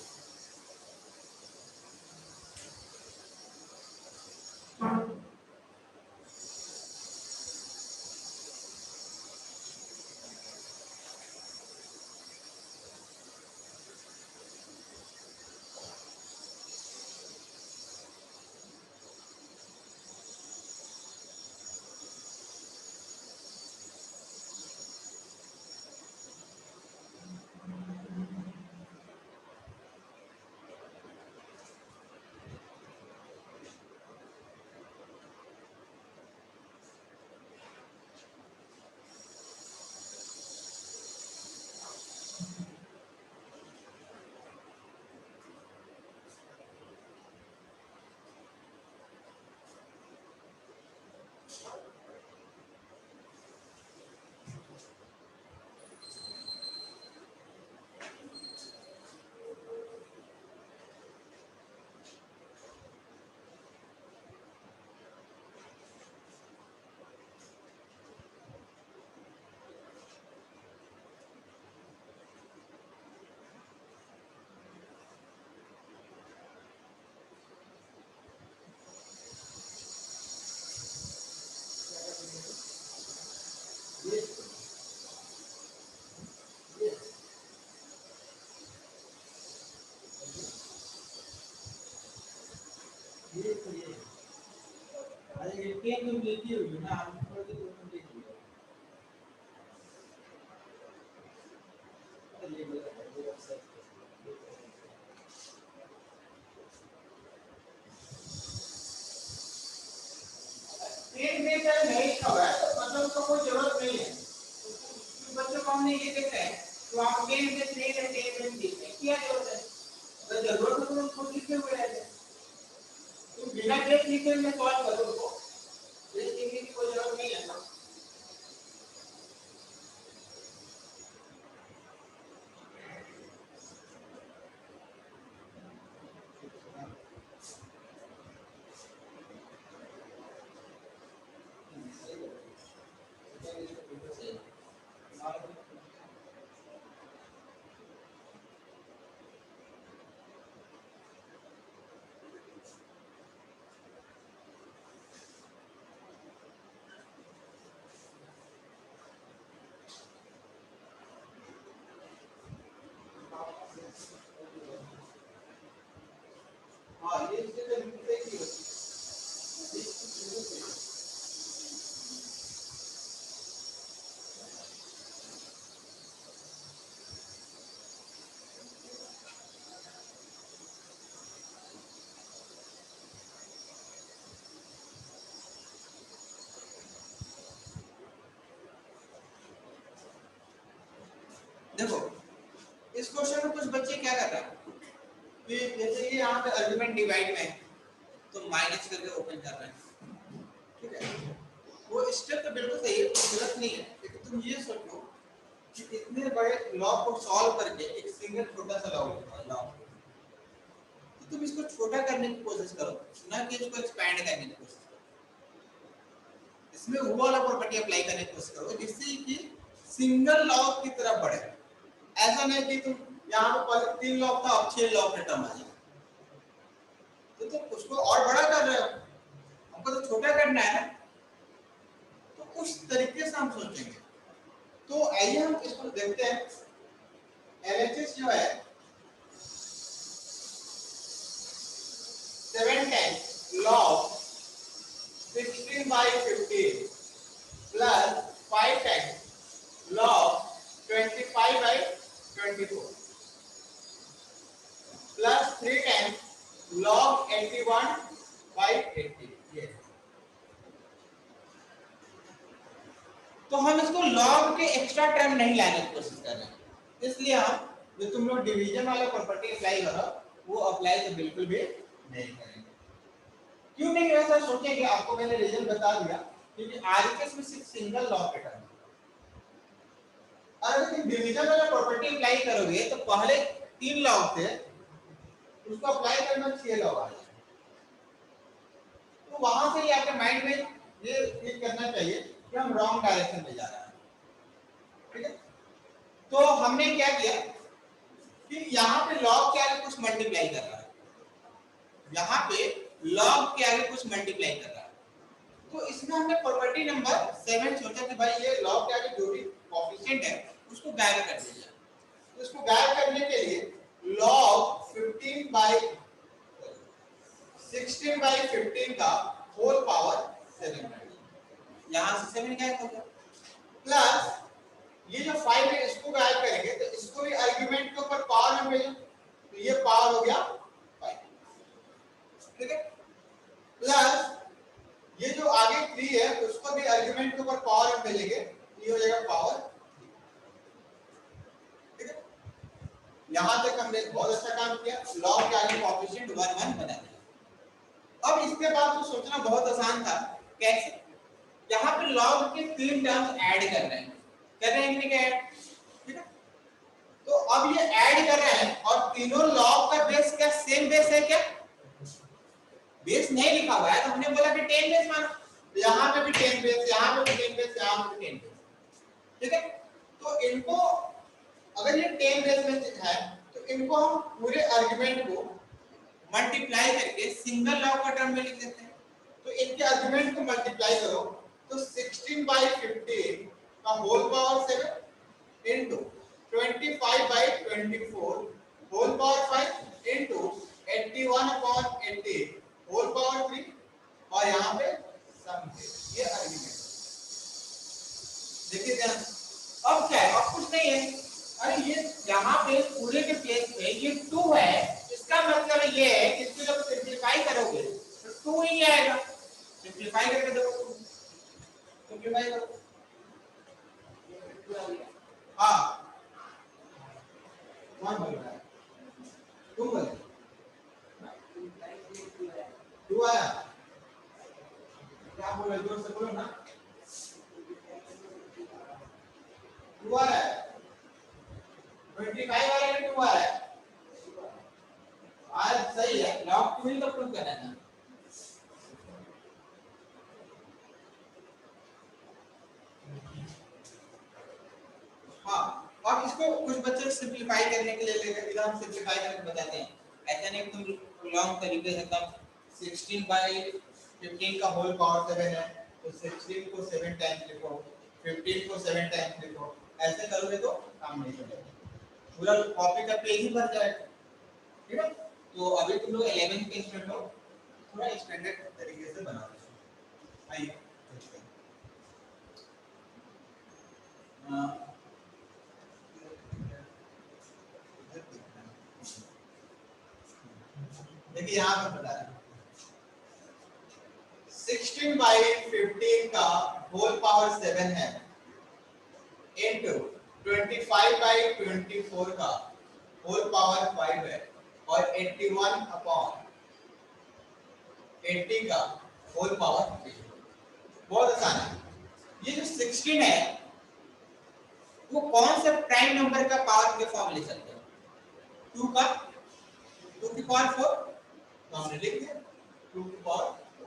तुम देखी होगी ना, हम तो तुम देखी हो। ट्रेन में चाहे नहीं लिखा हुआ है तो मतलब उसका कोई जरूरत नहीं है। तो बच्चों को हमने ये देखा है तो आप ट्रेन में ट्रेन है ट्रेन में देखते हैं, क्या जरूरत है? अगर जरूरत है तो उसको लिखे हुए रहते हैं, तुम बिना ट्रेन लिखे हुए सॉल्व करो उसको, ट्रेन लिखने की कोई जरूरत नहीं है ना। हाँ ये इसके लिखते ही हो। देखो इस क्वेश्चन में कुछ बच्चे क्या कर रहे हैं कि जैसे ये यहाँ पे आर्गुमेंट डिवाइड में है तो माइनस करके ओपन कर रहे हैं, ठीक है, वो स्टेप तो बिल्कुल सही है, गलत नहीं है, लेकिन तुम ये सोचो कि इतने बड़े लॉग को सॉल्व करके एक सिंगल छोटा सा लॉग तो तुम इसको छोटा करने की कोशिश करो, ना कि इसको एक्सपैंड करने की कोशिश करो। इसमें वो वाला प्रॉपर्टी अप्लाई करने की कोशिश करो जिससे कि सिंगल लॉग की तरफ बढ़े। ऐसा नहीं कि तुम यहाँ पे पहले 3 लॉग था अब 6 लॉग का टर्म आ जाए, तो तुम उसको और बड़ा कर रहे हो, हमको तो छोटा करना है ना, तो उस तरीके से हम सोचेंगे। तो आइए हम इसको देखते हैं। एलएचएस जो है 7 times log 16/15 plus 5 times log 25/24 plus 3 times log 81/80 ये। तो हम इसको log के एक्स्ट्रा टर्म नहीं लाने की कोशिश कर रहे हैं, इसलिए हम जो तुम लोग डिवीजन वाला प्रॉपर्टी अप्लाई करो वो अप्लाई तो बिल्कुल भी नहीं करेंगे। क्यों नहीं ऐसा सोचेंगे, आपको मैंने रीजन बता दिया, क्योंकि आरएचएस में सिर्फ सिंगल लॉ के टर्म। अगर तुम डिवीजन वाला प्रॉपर्टी अप्लाई करोगे तो पहले 3 लॉ थे, उसको अप्लाई करना 6 लॉ आ जाए। तो वहां से ही आपके माइंड में ये फील करना चाहिए कि हम रॉन्ग डायरेक्शन में जा रहे हैं, ठीक है। तो हमने क्या किया कि यहाँ पे लॉग के आगे कुछ मल्टीप्लाई कर रहा है, यहाँ पे लॉग के आगे कुछ मल्टीप्लाई कर रहा है, तो इसमें हमने प्रॉपर्टी नंबर 7 सोचा कि भाई ये लॉग के आगे जो भी कोएफिशिएंट है उसको गायब कर दिया। तो इसको गायब करने के लिए log 16/15 का होल पावर 7 कर दिया, यहाँ से 7 गायब हो गया, प्लस ये जो 5 है इसको गायब करेंगे तो इसको भी आर्गुमेंट के ऊपर पावर में भेजें, तो ये पावर हो गया 5, ठीक है। प्लस ये जो आगे 3 है उसको भी आर्गुमेंट के ऊपर पावर में भेजेंगे, ये हो जाएगा पावर, ठीक है। यहां तक हमने बहुत अच्छा काम किया, लॉग के आगे कोएफिशिएंट 1 1 बना दिया। अब इसके बाद तो सोचना बहुत आसान था, कैसे? यहाँ पे लॉग के 3 टर्म्स ऐड कर रहे हैं, कि नहीं ऐड, ठीक है। तो अब ये ऐड कर रहे हैं और तीनों लॉग का बेस क्या सेम बेस है क्या? बेस नहीं लिखा हुआ है तो हमने बोला कि 10 बेस मानो, तो यहाँ पे भी 10 बेस, यहाँ पे भी 10 बेस, यहाँ पे भी 10 बेस, ठीक है। तो इनको अगर ये 10 बेस में है तो इनको हम पूरे आर्गुमेंट को मल्टीप्लाई करके सिंगल लॉग का टर्म में लिख देते हैं। तो इनके आर्गुमेंट को मल्टीप्लाई करो तो 16/15 का whole power 7 into 25/24 whole power 5 into 81/80 whole power 3 और यहाँ पे सम, ये आर्गुमेंट। देखिए ध्यान, अब क्या है, अब कुछ नहीं है, अरे ये यहाँ पे पूरे के प्लेस पे ये 2 है, इसका मतलब ये है कि इसको जब सिंपलीफाई करोगे तो 2 ही आएगा, सिंपलीफाई करके देखो, सिंपलीफाई करो, हाँ कौन बोल रहा है, तुम बोल, 2 आया, क्या बोल रहे, जोर से बोलो ना, 2 आ रहा है, 25 वाले में 2 आ रहा है, आज सही है, लॉग 2 ही तो प्रूव करना है। हाँ, अब इसको कुछ बच्चे सिंपलीफाई करने के लिए लेकर इधर हम सिंपलीफाई करके बताते हैं, ऐसा नहीं तुम लॉन्ग तरीके से कम 16/15 का होल पावर 7 है तो 16 को 7 टाइम्स लिखो, 15 को 7 टाइम्स लिखो, ऐसे करोगे तो काम नहीं चलेगा, पूरा कॉपी का पेज ही भर जाएगा, ठीक है। तो अभी तुम लोग 11th के स्टूडेंट हो, थोड़ा स्टैंडर्ड तरीके से बना दो। आइए देखिए यहाँ पर बता रहा 16/15 का होल पावर 7 है इनटू 25/24 का होल पावर 5 है और 81/80 का होल पावर 3। बहुत आसान है। ये जो 16 है वो कौन से प्राइम नंबर का पावर के फॉर्म ले सकते हो? 2 का 2 की पावर 4 तो हमने लिख दिया 2 की पावर 4।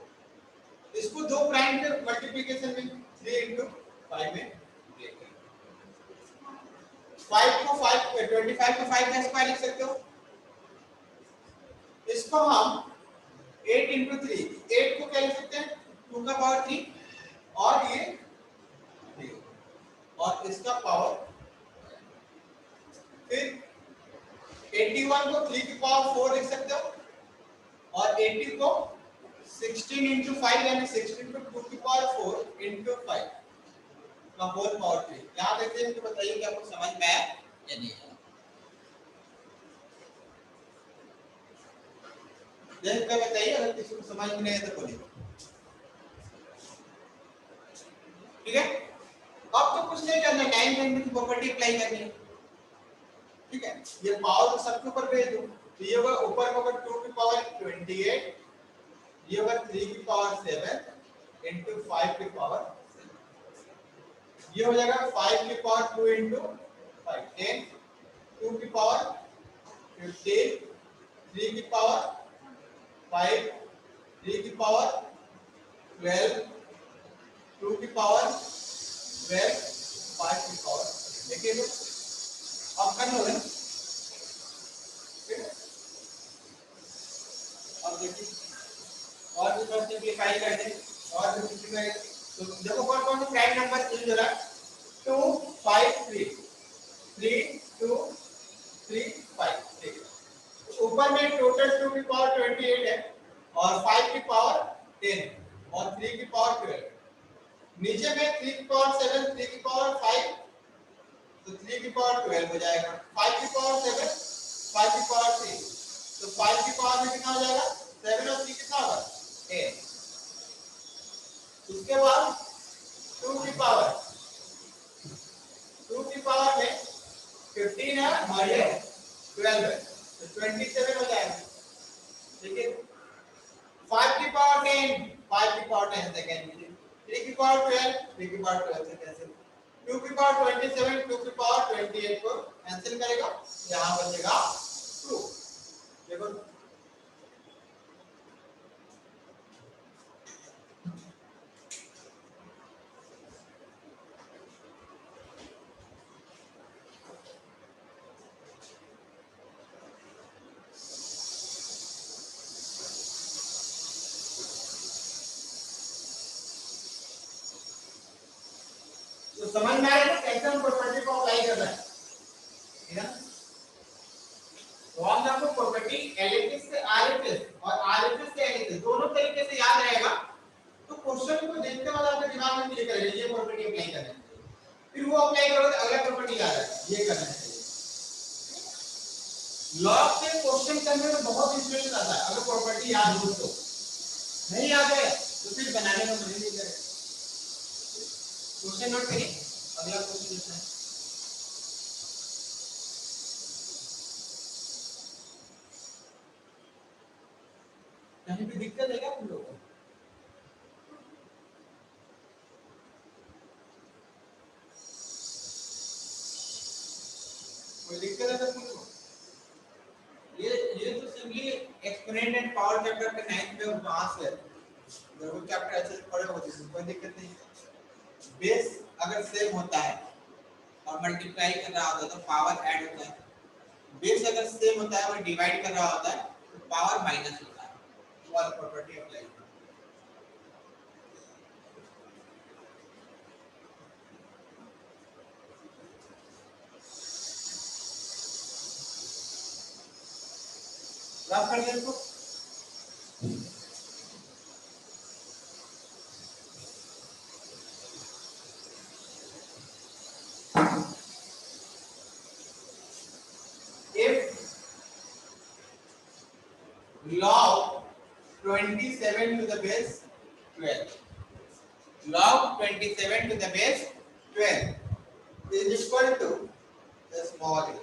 इसको दो प्राइम के मल्टीप्लिकेशन में 3 into 5 में ब्रेक करें। 5 को 5 25 को 5 का स्क्वायर लिख सकते हो। इसको हम 8 into 3 8 को क्या लिख सकते हैं 2 का पावर 3 और ये 3 और इसका पावर, फिर 81 को 3 की पावर 4 लिख सकते हो और 80 को 16 into 5 यानी 16 को 2 की पावर 4 into 5 का होल पावर 3। यहाँ देखते हैं तो बताइए कि आपको समझ में आया या नहीं आया। देख कर बताइए, अगर किसी को समझ में नहीं है तो बोलिए। ठीक है, अब तो कुछ नहीं करना, टाइम टाइम की प्रॉपर्टी अप्लाई करनी है। ठीक है, ये पावर तो सबके ऊपर भेज दो, तो ये होगा ऊपर होगा 2 की पावर 28, ये होगा 3 की पावर 7 into 5 की पावर 7, ये हो जाएगा 5 की पावर 2 into 5 10, 2 की पावर 15, 3 की पावर 5, 3 की पावर 12, 2 की पावर 12, 5 की पावर, देखिए लो अब कर लो ना। अब देखिए और भी थोड़ा सिंपलीफाई कर दें, और भी सिंपलीफाई। तो देखो कौन कौन से प्राइम नंबर यूज हो रहा है, 2 5 3, 3 2 3 5, ठीक है। ऊपर में टोटल 2 की पावर 28 है और 5 की पावर 10 और 3 की पावर 12, नीचे में 3 की पावर 7, 3 की पावर 5, तो 3 की पावर 12 हो जाएगा, 5 की पावर 7, 5 की पावर 3, तो 5 की पावर में कितना हो जाएगा 7 और 3 कितना होगा 10। उसके बाद 2 की पावर में 15 है और ये 12 है, तो 27 हो जाएगा। ठीक है, 5 की पावर 10, 5 की पावर 10 से कैंसिल, 3 की पावर 12, 3 की पावर 12 से कैंसिल, 2 की पावर 27, 2 की पावर 28 को कैंसिल करेगा, यहाँ बचेगा 2। देखो तो समझ में आया ना कैसे हम प्रॉपर्टी को अप्लाई कर रहे हैं, ठीक है। तो हम आपको प्रॉपर्टी एलएचएस से आरएचएस और आरएचएस से एलएचएस दोनों तरीके से याद रहेगा, तो क्वेश्चन को देखते वक्त आपके दिमाग में क्लिक करेगा ये प्रॉपर्टी अप्लाई करना है, फिर वो अप्लाई करोगे तो अगला प्रॉपर्टी याद आएगा ये करना है। लॉग से क्वेश्चन करने में बहुत इंटरेस्ट आता है, अगर प्रॉपर्टी याद हो तो, नहीं याद है तो फिर बनाने का मन नहीं करेगा। क्वेश्चन नोट करिए, अगला क्वेश्चन देखना है। कहीं भी दिक्कत है क्या तुम लोगों को? कोई दिक्कत है तो पूछो। ये तो simply exponent and power chapter के 9th में पास है, वो चैप्टर अच्छे से पढ़े हो तो कोई दिक्कत नहीं है। बेस अगर सेम होता है और मल्टीप्लाई कर रहा होता है तो पावर ऐड होता है, बेस अगर सेम होता है और डिवाइड कर रहा होता है तो पावर माइनस होता है, वो वाला प्रॉपर्टी अप्लाई करना। रफ कर दे इसको। Log 27 to the base 12. Log 27 to the base 12 is equal to the small a.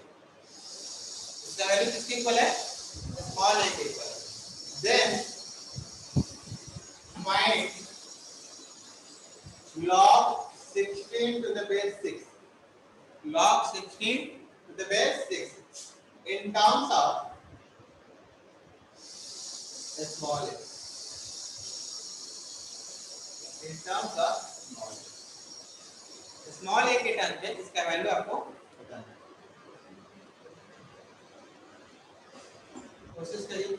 इसका वैल्यू किसके इक्वल है? स्मॉल a के इक्वल है। Then find log 16 to the base 6. Log 16 to the base 6 in terms of a small a. In terms of small a. Small a के term पे इसका value आपको बताना है। कोशिश करिए।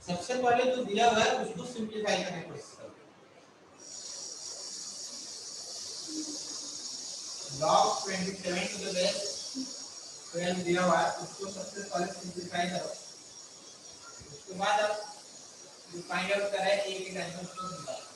सबसे पहले जो दिया हुआ है उसको सिंपलीफाई करने की कोशिश करो। log 27 to the base 12 दिया हुआ है, उसको सबसे पहले सिंप्लीफाई करो, उसके बाद आप जो फाइंड आउट करें ए की वैल्यू उसको निकालो।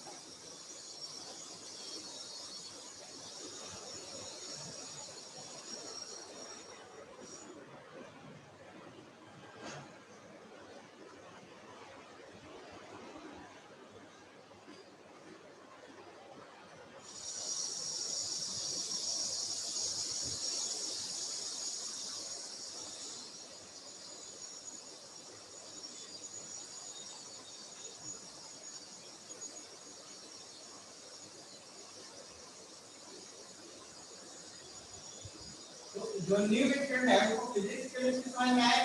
जो न्यू स्टूडेंट है वो फिजिक्स केमिस्ट्री समझ में आया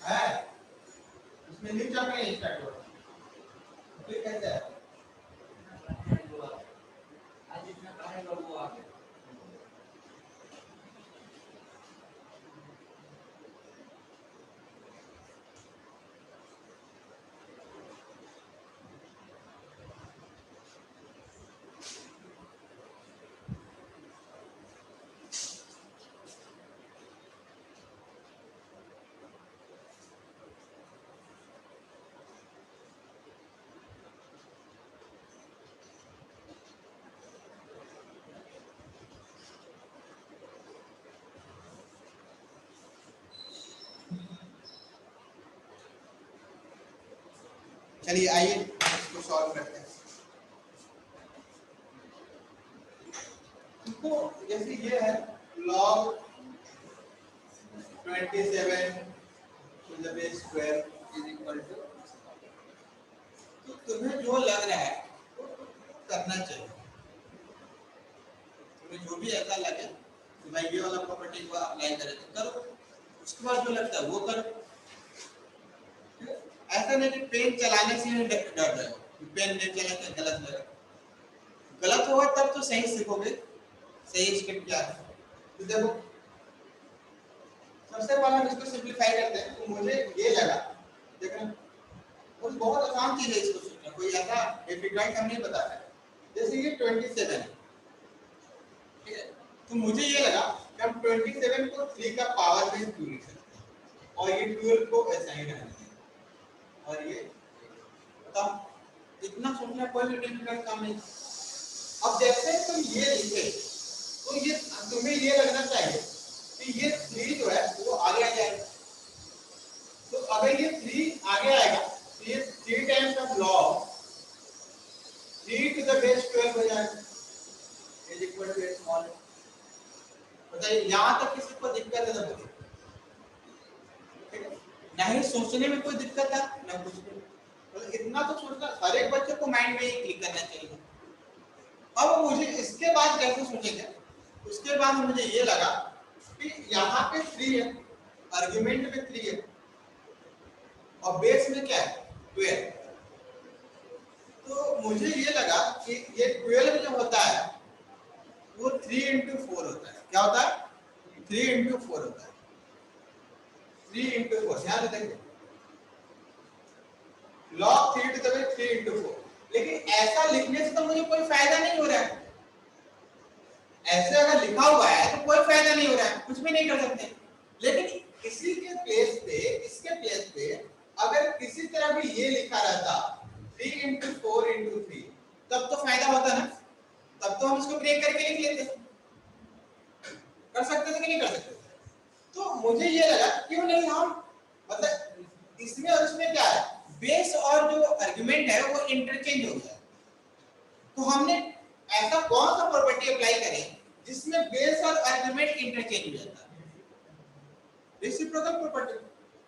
है, उसमें न्यू चैप्टर स्टार्ट हो रहा है, फिर कैसे है आज इतना पढ़ेगा वो आगे। चलिए आइए इसको सॉल्व करते हैं। तो जैसे ये है log 27 to the base square is equal to, तो तुम्हें जो लग रहा है वो करना चाहिए, तुम्हें जो भी ऐसा लगे कि भाई ये वाला प्रॉपर्टी को अप्लाई करें तो करो, उसके बाद जो लगता है वो करो। ऐसा नहीं कि पेन चलाने से ही डर रहे हो कि पेन नहीं चला तो गलत लगा, गलत होगा तब तो सही सीखोगे। सही स्टेप क्या है तो देखो, सबसे पहले हम इसको सिंपलीफाई करते हैं। तो मुझे ये लगा, देखो वो बहुत आसान चीज है इसको सोचना, कोई ऐसा डिफिकल्ट हम नहीं बता रहे। जैसे ये 27 है, ठीक है, तो मुझे ये लगा कि हम 27 को 3 का पावर में 2 लिख सकते हैं और ये 12 को ऐसा ही रहने दें और ये तब इतना सोचना कोई भी डिफिकल्ट काम नहीं। अब जैसे तुम ये लिखे तो ये तुम्हें ये लगना चाहिए कि ये 3 जो है वो आगे आ जाएगा। तो अगर ये 3 आगे आएगा तो ये 3 times of log 3 to the base 12 हो जाएगा is equal to small। बताइए यहाँ तक किसी को दिक्कत है तो बताइए, ठीक है? नहीं सोचने में कोई दिक्कत है ना कुछ भी, मतलब इतना तो सोचना हर एक बच्चे को माइंड में ही क्लिक करना चाहिए। अब मुझे इसके बाद कैसे सोचेंगे, उसके बाद मुझे ये लगा कि यहाँ पे 3 है, आर्गुमेंट में 3 है और बेस में क्या है 12, तो मुझे ये लगा कि ये 12 जो होता है वो 3 into 4 होता है। क्या होता है 3 into 4 होता है, 3 into 4 ध्यान से देखिए log 3 to the base 3 into 4। लेकिन ऐसा लिखने से तो मुझे कोई फायदा नहीं हो रहा है, ऐसे अगर लिखा हुआ है तो कोई फायदा नहीं हो रहा है, कुछ भी नहीं कर सकते। लेकिन इसी के प्लेस पे, इसके प्लेस पे अगर किसी तरह भी ये लिखा रहता 3 into 4 into 3 तब तो फायदा होता ना, तब तो हम इसको ब्रेक करके लिख लेते, कर सकते थे कि नहीं कर सकते। तो मुझे ये लगा क्यों नहीं हम, मतलब इसमें और इसमें क्या है, बेस और जो आर्गुमेंट है वो इंटरचेंज हो गया। तो हमने ऐसा कौन सा प्रॉपर्टी अप्लाई करें जिसमें बेस और आर्गुमेंट इंटरचेंज हो जाता है, रेसिप्रोकल प्रॉपर्टी।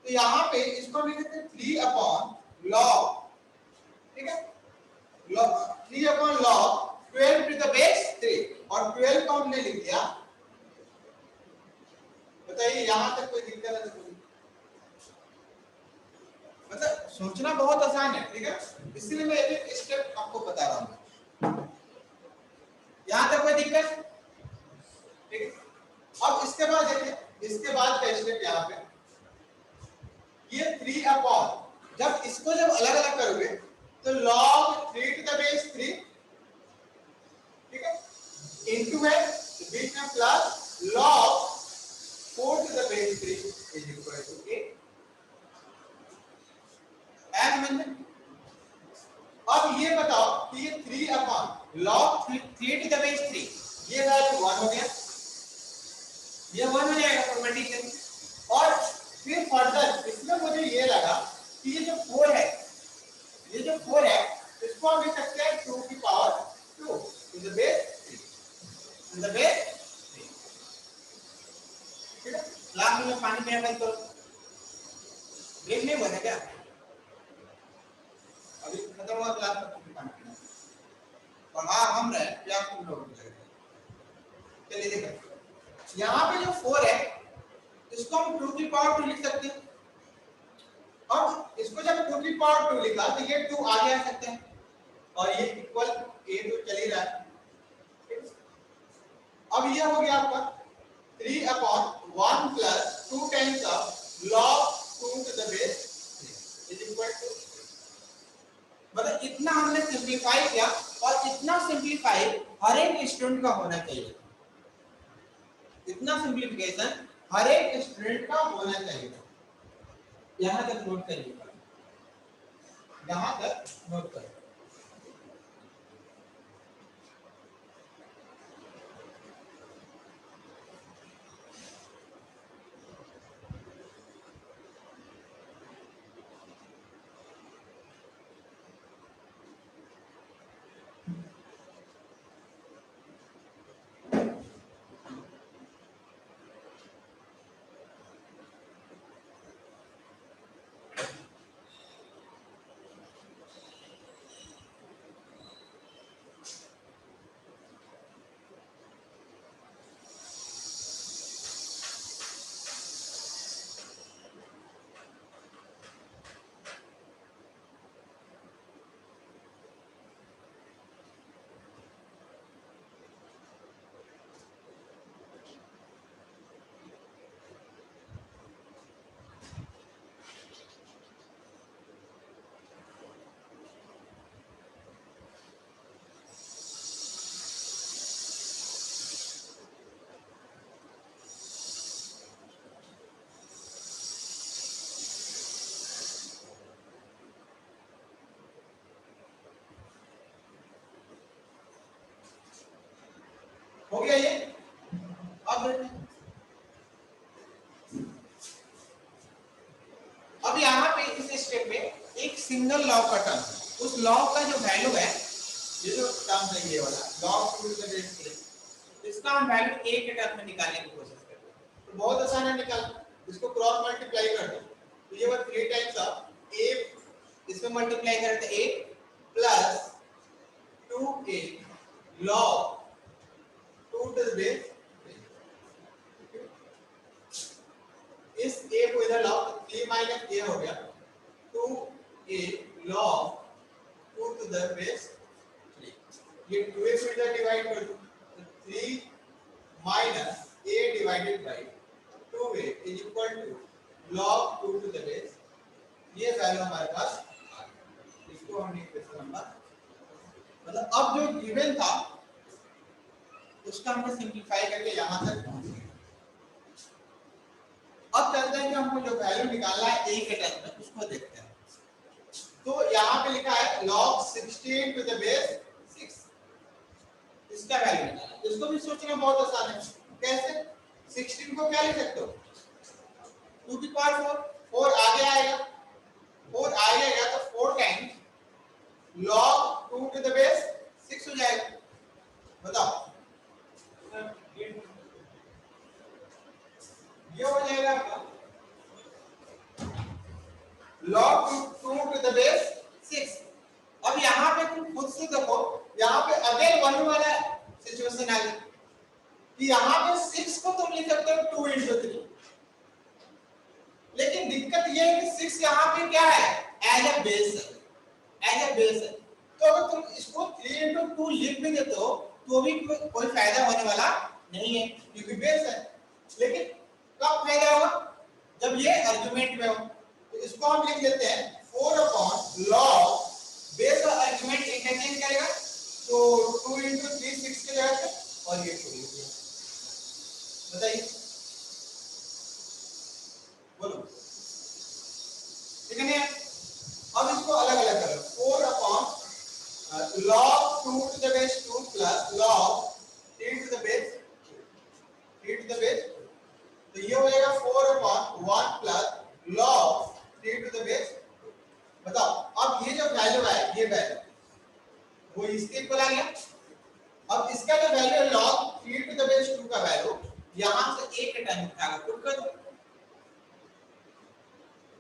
तो यहाँ पे इसको हम लिखते हैं 3 upon log, ठीक है, log 3 upon log 12 to the base 3 और 12 को हमने लिख दिया। बताइए यहाँ तक कोई दिक्कत है तो, मतलब सोचना बहुत आसान है, ठीक है, इसलिए मैं एक स्टेप आपको बता रहा हूँ। यहाँ तक कोई दिक्कत, ठीक है। अब इसके बाद देखिए, इसके बाद का स्टेप यहाँ पे ये 3 अपॉन, जब इसको जब अलग अलग करोगे तो log 3 to the base 3, ठीक है, इनटू है तो बीच में plus log 4 to the base 3 is equal to 8 as mentioned. अब ये बताओ कि ये 3 upon log 3 to the base 3 ये वैल्यू 1 हो गया, ये 1 हो जाएगा ऑटोमेटिकली। और फिर फर्दर इसमें मुझे ये लगा कि ये जो 4 है, ये जो 4 है इसको हम लिख सकते हैं 2 की power 2 to the base 3 to the base 3। ठीक है, क्लास में पानी पीना बंद करो, ब्रेक नहीं बना क्या? अभी खत्म हुआ क्लास में पानी पीना, पढ़ा हम रहे क्या तुम लोग? चलिए देखो यहाँ पे जो 4 है इसको हम 2 की पावर 2 लिख सकते हैं, और इसको जब 2 की पावर 2 लिखा तो ये 2 आगे आ सकते हैं और ये इक्वल a तो चल ही रहा है। अब ये हो गया आपका 3 upon 1 plus 2 times of log 2 to the base 3 is equal to, मतलब इतना हमने सिंपलीफाई किया, और इतना सिंपलीफाई हर एक स्टूडेंट का होना चाहिए, इतना सिंपलीफिकेशन हर एक स्टूडेंट का होना चाहिए। यहां तक नोट करिए, यहां तक नोट करिए। हो गया ये। अब यहाँ पे इस स्टेप में एक सिंगल लॉ का टर्म, उस लॉ का जो वैल्यू है, ये जो टर्म है ये वाला log 2 to the base 3, इसका हम वैल्यू a के टर्म में निकालने की कोशिश करते हैं। तो बहुत आसान है निकालना, इसको क्रॉस मल्टीप्लाई कर दो तो ये वो 3 टाइम्स ऑफ a, इसमें मल्टीप्लाई करते a plus 2a log 2 to the base 3। इस a को इधर लाओ तो 3 माइनस a हो गया 2a log 2 to the base 3। ये 2a को इधर डिवाइड कर दो तो 3 minus a divided by 2a is equal to log 2 to the base। ये वैल्यू हमारे पास आ गई, इसको हमने क्वेश्चन नंबर, मतलब अब जो गिवन था उसका हमने सिंपलीफाई करके यहां तक पहुंच गए। अब चलते हैं कि हमको जो वैल्यू निकालना है a के टर्म में उसको देखते हैं। तो यहां पे लिखा है log 16 to the base 6, इसका वैल्यू निकालना। इसको भी सोचना बहुत आसान है, कैसे? 16 को क्या लिख सकते हो 2 की पावर 4, 4 आगे आएगा, 4 आगे आएगा तो 4 times log 2 to the base 6 हो जाएगा। बताओ ये हो जाएगा आपका log 2 to the base 6। अब यहाँ पे तुम खुद से देखो, यहाँ पे अगेन वन वाला सिचुएशन आ गई कि यहाँ पे 6 को तुम लिख सकते हो 2 into 3, लेकिन दिक्कत ये है कि 6 यहाँ पे क्या है, एज ए बेस है, एज ए बेस है। तो अगर तुम इसको 3 into 2 लिख भी देते हो तो भी कोई फायदा होने वाला नहीं है क्योंकि बेस है। लेकिन कब फायदा होगा, जब ये आर्गुमेंट में हो। तो इसको हम लिख लेते हैं 4 अपॉन log बेस और आर्गुमेंट इंटरचेंज करेगा तो 2 into 3 6 के जगह पे, और ये 2 लिख दिया। बताइए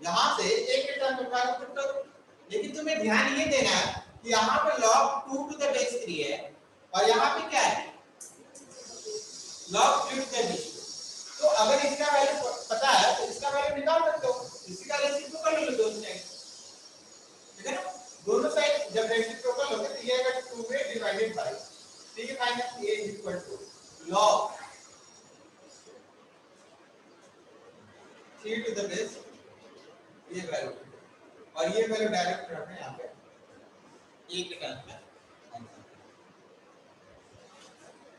यहाँ से एक के टर्म में फाइव पुट करो, लेकिन तुम्हें ध्यान ये देना है कि यहाँ पे log 2 to the base 3 है और यहाँ पे क्या है log 3 to the base 2। तो अगर इसका वैल्यू पता है तो इसका वैल्यू निकाल सकते हो, इसी का रेसिप्रोकल ले लो दोनों साइड, ठीक है ना। दोनों साइड जब रेसिप्रोकल होंगे तो ये आएगा 2 में डिवाइडेड बाय, ठीक है, final a is equal to log 3 to the base ये वैल्यू, और ये वैल्यू डायरेक्ट रखना है यहाँ पे एक के टर्म में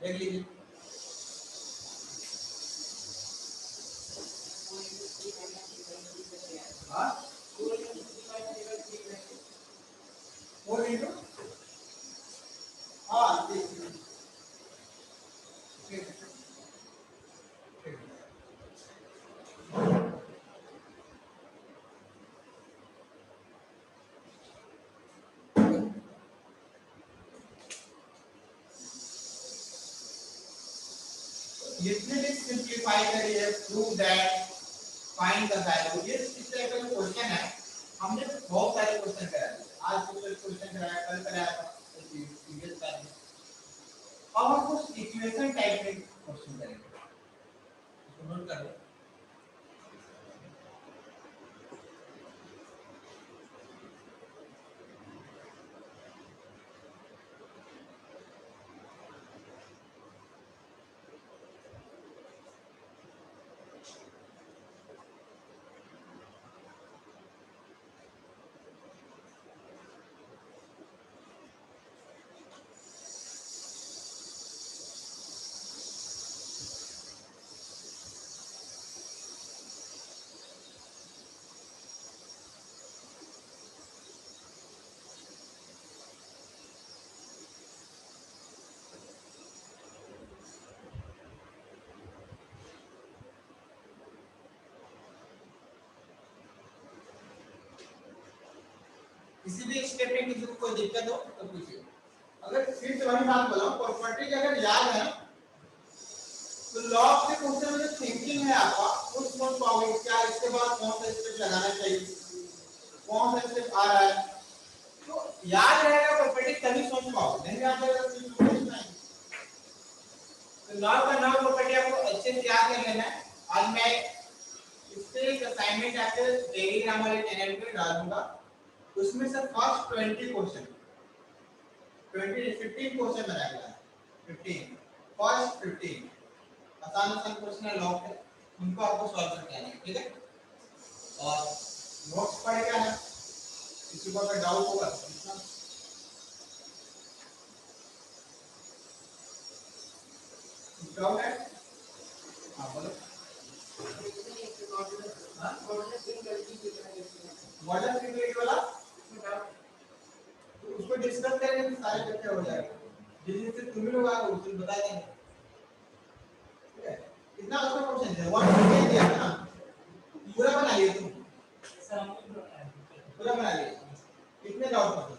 देख लीजिए। हाँ 4 into हाँ इसमें भी सिंपलीफाई करिए, prove that, find the value. ये इस तरह का क्वेश्चन है, हमने बहुत सारे क्वेश्चन कराए, आज क्वेश्चन कराया, कल कराया था प्रीवियस टाइम में। अब हम कुछ इक्वेशन टाइप के क्वेश्चन करेंगे, इसको नोट कर लो। किसी भी स्टेप में किसी को कोई दिक्कत हो तो पूछिए। अगर फिर से वही बात बोला, प्रॉपर्टी अगर याद है तो लॉग के क्वेश्चन में जो थिंकिंग है आपका वो समझ पाओगे, क्या इसके बाद कौन सा स्टेप लगाना चाहिए, कौन सा स्टेप आ रहा है, तो याद रहेगा प्रॉपर्टी तभी समझ पाओगे, नहीं याद रहेगा तो कुछ नहीं। तो लॉग का नाम प्रॉपर्टी आपको अच्छे से याद कर लेना है। आज मैं इससे एक असाइनमेंट आपके डेली ग्रामर के चैनल पे डाल दूंगा, उसमें से फर्स्ट 20 क्वेश्चन 15 क्वेश्चन बनाएगा, 15 फर्स्ट 15 आसान क्वेश्चन है लॉग के, उनको आपको सॉल्व करके आना है, ठीक है। और नोट्स पढ़ के आना, किसी को अगर डाउट होगा डाउट है हाँ बोलो। मॉडल सिंगुलरिटी वाला तो उसको डिस्कस करेंगे तो सारे इकट्ठे हो जाएगा, जिससे तुम्हें लोग आगे उसे बता देंगे, ठीक है। कितना उसका क्वेश्चन है, 1 दे दिया ना, पूरा बना लिया तुम, पूरा बना लिया, कितने डाउट होते हैं,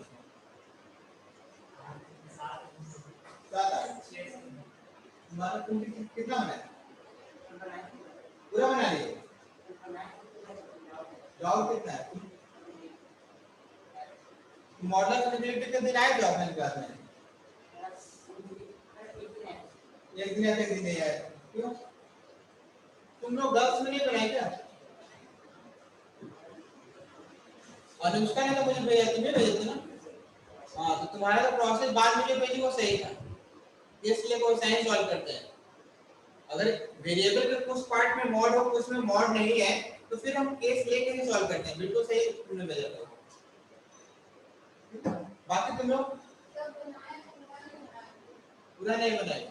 7 तुम्हारा तुम कितना बनाया, पूरा बना लिया, डाउट कितना है, मॉडल सिंगुलरिटी के दिन आए थे अपने क्लास में, एक दिन आते एक दिन नहीं आए, क्यों तुम लोग गर्ल्स में नहीं बनाए क्या, अनुष्का ने तो मुझे भेजा, तुम्हें भेजे थे ना, हाँ तो तुम्हारा तो प्रोसेस बाद में जो भेजी वो सही था, इसलिए कोई साइन सॉल्व करते हैं। अगर वेरिएबल के कुछ पार्ट में मॉड हो कुछ में मॉड नहीं है तो फिर हम केस लेके ही सॉल्व करते हैं, बिल्कुल सही तुमने भेजा था। बाकी तुम लोग पूरा नहीं बनाए,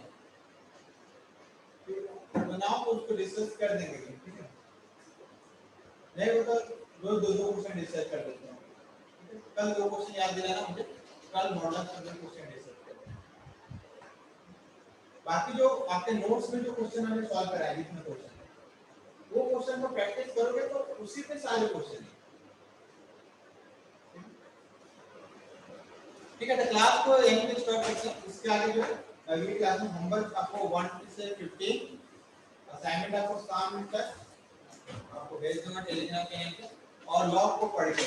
बनाओ तो उसको डिस्कस कर देंगे, ठीक है। नहीं वो तो रोज 2-2 क्वेश्चन डिस्कस कर देते हैं, कल 2 क्वेश्चन याद दिलाना मुझे, कल मॉडल का 2 क्वेश्चन डिस्कस करते हैं। बाकी जो आपके नोट्स में जो क्वेश्चन हमने सॉल्व कराए जितने क्वेश्चन वो क्वेश्चन को प्रैक्टिस करोगे तो उसी पे सारे क्वेश्चन है, ठीक है। तो क्लास को यहीं पे स्टॉप करते हैं, इसके आगे जो है अगली क्लास में होमवर्क आपको 1 से 15 असाइनमेंट आपको शाम तक आपको भेज दूंगा टेलीग्राम चैनल पे, और लॉग को पढ़ के